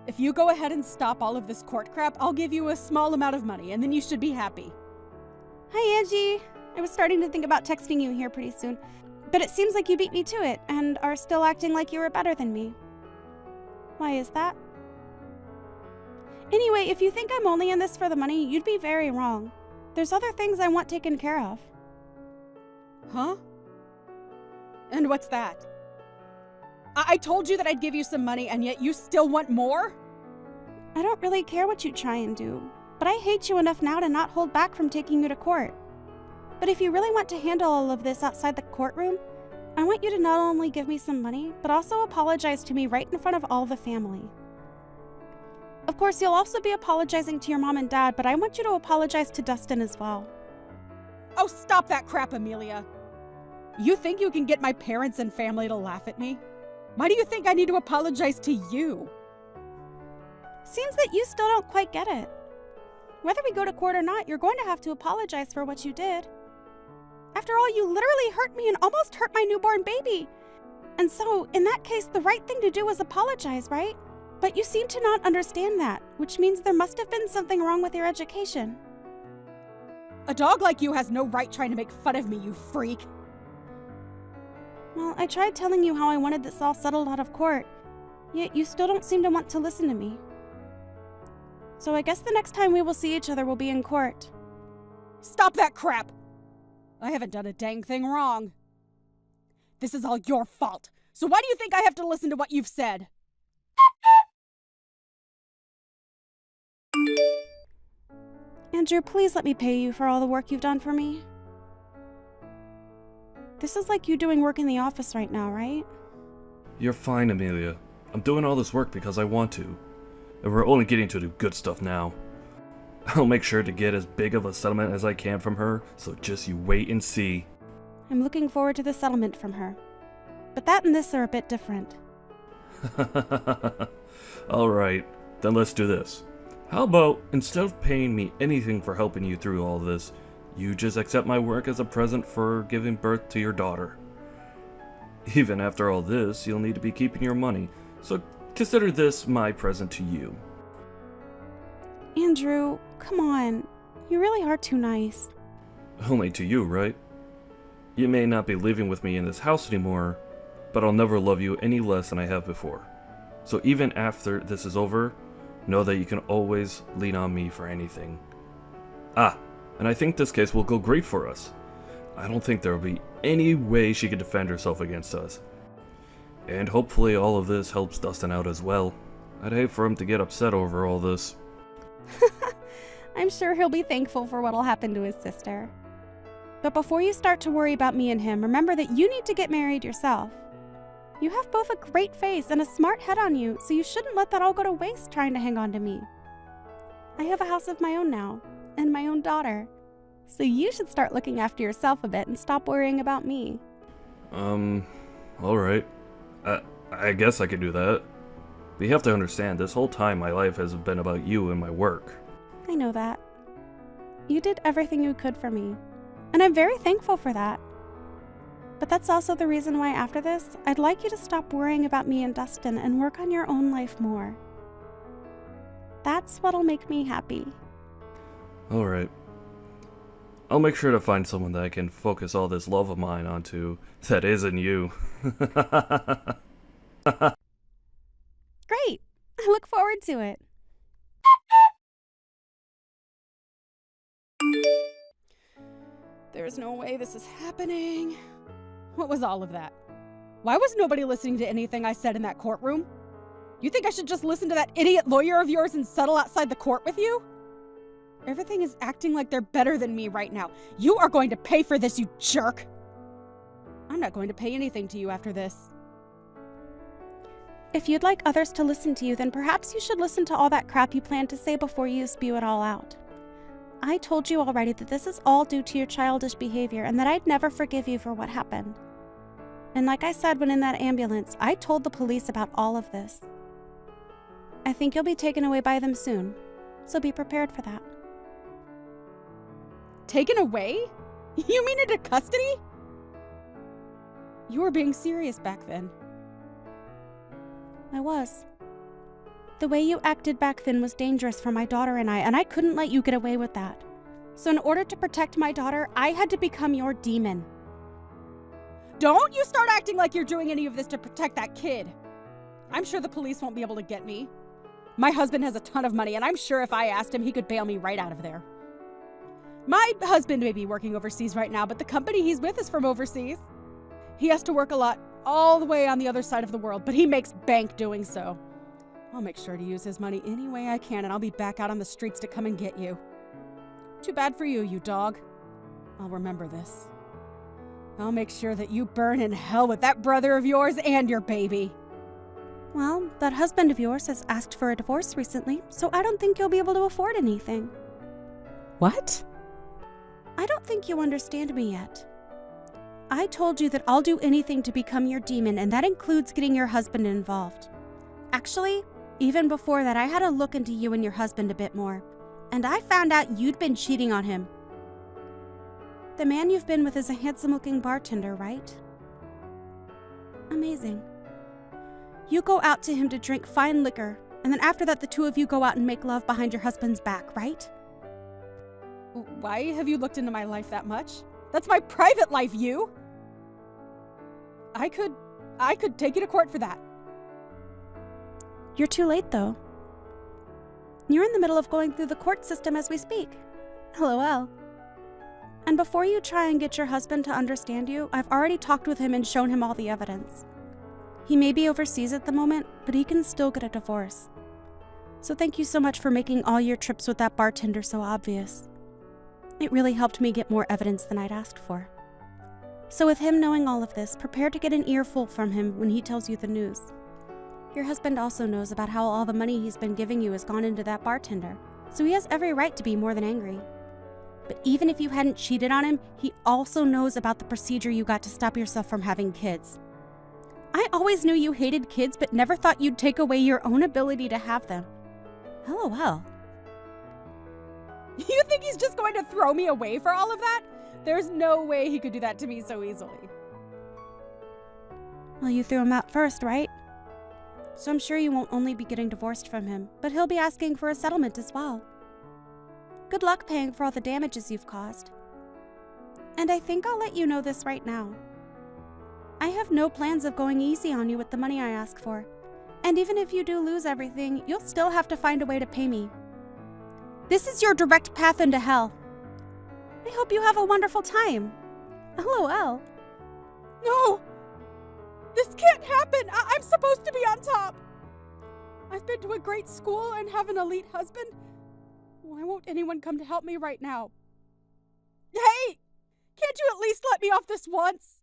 If you go ahead and stop all of this court crap, I'll give you a small amount of money, and then you should be happy. Hi, Angie. I was starting to think about texting you here pretty soon, but it seems like you beat me to it and are still acting like you were better than me. Why is that? Anyway, if you think I'm only in this for the money, you'd be very wrong. There's other things I want taken care of. Huh? And what's that? I told you that I'd give you some money, and yet you still want more? I don't really care what you try and do, but I hate you enough now to not hold back from taking you to court. But if you really want to handle all of this outside the courtroom, I want you to not only give me some money, but also apologize to me right in front of all the family. Of course, you'll also be apologizing to your mom and dad, but I want you to apologize to Dustin as well. Oh, stop that crap, Amelia. You think you can get my parents and family to laugh at me? Why do you think I need to apologize to you? Seems that you still don't quite get it. Whether we go to court or not, you're going to have to apologize for what you did. After all, you literally hurt me and almost hurt my newborn baby. And so, in that case, the right thing to do is apologize, right? But you seem to not understand that, which means there must have been something wrong with your education. A dog like you has no right trying to make fun of me, you freak. Well, I tried telling you how I wanted this all settled out of court, yet you still don't seem to want to listen to me. So I guess the next time we will see each other will be in court. Stop that crap! I haven't done a dang thing wrong. This is all your fault, so why do you think I have to listen to what you've said? Andrew, please let me pay you for all the work you've done for me. This is like you doing work in the office right now, right? You're fine, Amelia. I'm doing all this work because I want to. And we're only getting to the good stuff now. I'll make sure to get as big of a settlement as I can from her, so just you wait and see. I'm looking forward to the settlement from her. But that and this are a bit different. Alright, then let's do this. How about, instead of paying me anything for helping you through all this, you just accept my work as a present for giving birth to your daughter. Even after all this, you'll need to be keeping your money, so consider this my present to you. Andrew, come on. You really are too nice. Only to you, right? You may not be living with me in this house anymore, but I'll never love you any less than I have before. So even after this is over, know that you can always lean on me for anything. Ah, and I think this case will go great for us. I don't think there will be any way she could defend herself against us. And hopefully all of this helps Dustin out as well. I'd hate for him to get upset over all this. I'm sure he'll be thankful for what'll happen to his sister. But before you start to worry about me and him, remember that you need to get married yourself. You have both a great face and a smart head on you, so you shouldn't let that all go to waste trying to hang on to me. I have a house of my own now, and my own daughter. So you should start looking after yourself a bit and stop worrying about me. Alright. I guess I could do that. But you have to understand, this whole time my life has been about you and my work. I know that. You did everything you could for me, and I'm very thankful for that. But that's also the reason why after this, I'd like you to stop worrying about me and Dustin and work on your own life more. That's what'll make me happy. Alright. I'll make sure to find someone that I can focus all this love of mine onto that isn't you. Great! I look forward to it. There's no way this is happening. What was all of that? Why was nobody listening to anything I said in that courtroom? You think I should just listen to that idiot lawyer of yours and settle outside the court with you? Everything is acting like they're better than me right now. You are going to pay for this, you jerk! I'm not going to pay anything to you after this. If you'd like others to listen to you, then perhaps you should listen to all that crap you plan to say before you spew it all out. I told you already that this is all due to your childish behavior and that I'd never forgive you for what happened. And like I said when in that ambulance, I told the police about all of this. I think you'll be taken away by them soon, so be prepared for that. Taken away? You mean into custody? You were being serious back then. I was. The way you acted back then was dangerous for my daughter and I couldn't let you get away with that. So in order to protect my daughter, I had to become your demon. Don't you start acting like you're doing any of this to protect that kid. I'm sure the police won't be able to get me. My husband has a ton of money, and I'm sure if I asked him, he could bail me right out of there. My husband may be working overseas right now, but the company he's with is from overseas. He has to work a lot all the way on the other side of the world, but he makes bank doing so. I'll make sure to use his money any way I can, and I'll be back out on the streets to come and get you. Too bad for you, you dog. I'll remember this. I'll make sure that you burn in hell with that brother of yours and your baby. Well, that husband of yours has asked for a divorce recently, so I don't think you'll be able to afford anything. What? I don't think you understand me yet. I told you that I'll do anything to become your demon, and that includes getting your husband involved. Actually, even before that, I had a look into you and your husband a bit more, And I found out you'd been cheating on him. The man you've been with is a handsome-looking bartender, right? Amazing. You go out to him to drink fine liquor, and then after that the two of you go out and make love behind your husband's back, right? Why have you looked into my life that much? That's my private life, you! I could take you to court for that. You're too late, though. You're in the middle of going through the court system as we speak. LOL. And before you try and get your husband to understand you, I've already talked with him and shown him all the evidence. He may be overseas at the moment, but he can still get a divorce. So thank you so much for making all your trips with that bartender so obvious. It really helped me get more evidence than I'd asked for. So with him knowing all of this, prepare to get an earful from him when he tells you the news. Your husband also knows about how all the money he's been giving you has gone into that bartender, so he has every right to be more than angry. But even if you hadn't cheated on him, he also knows about the procedure you got to stop yourself from having kids. I always knew you hated kids, but never thought you'd take away your own ability to have them. LOL. You think he's just going to throw me away for all of that? There's no way he could do that to me so easily. Well, you threw him out first, right? So I'm sure you won't only be getting divorced from him, but he'll be asking for a settlement as well. Good luck paying for all the damages you've caused. And I think I'll let you know this right now. I have no plans of going easy on you with the money I ask for. And even if you do lose everything, you'll still have to find a way to pay me. This is your direct path into hell. I hope you have a wonderful time. LOL. No! This can't happen! I'm supposed to be on top! I've been to a great school and have an elite husband. Why won't anyone come to help me right now? Hey! Can't you at least let me off this once?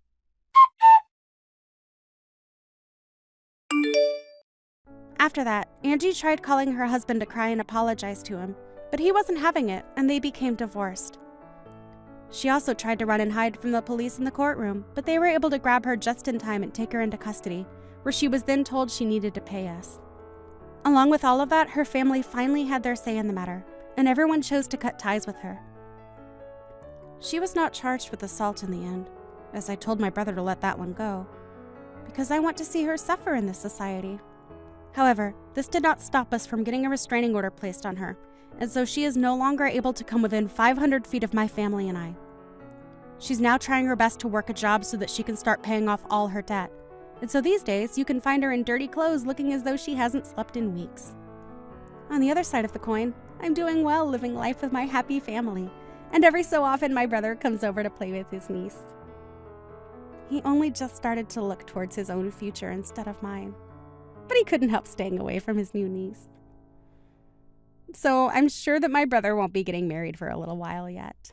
After that, Angie tried calling her husband to cry and apologize to him, but he wasn't having it, and they became divorced. She also tried to run and hide from the police in the courtroom, but they were able to grab her just in time and take her into custody, where she was then told she needed to pay us. Along with all of that, her family finally had their say in the matter, and everyone chose to cut ties with her. She was not charged with assault in the end, as I told my brother to let that one go, because I want to see her suffer in this society. However, this did not stop us from getting a restraining order placed on her, and so she is no longer able to come within 500 feet of my family and I. She's now trying her best to work a job so that she can start paying off all her debt, and so these days you can find her in dirty clothes looking as though she hasn't slept in weeks. On the other side of the coin, I'm doing well living life with my happy family, and every so often my brother comes over to play with his niece. He only just started to look towards his own future instead of mine, but he couldn't help staying away from his new niece. So I'm sure that my brother won't be getting married for a little while yet.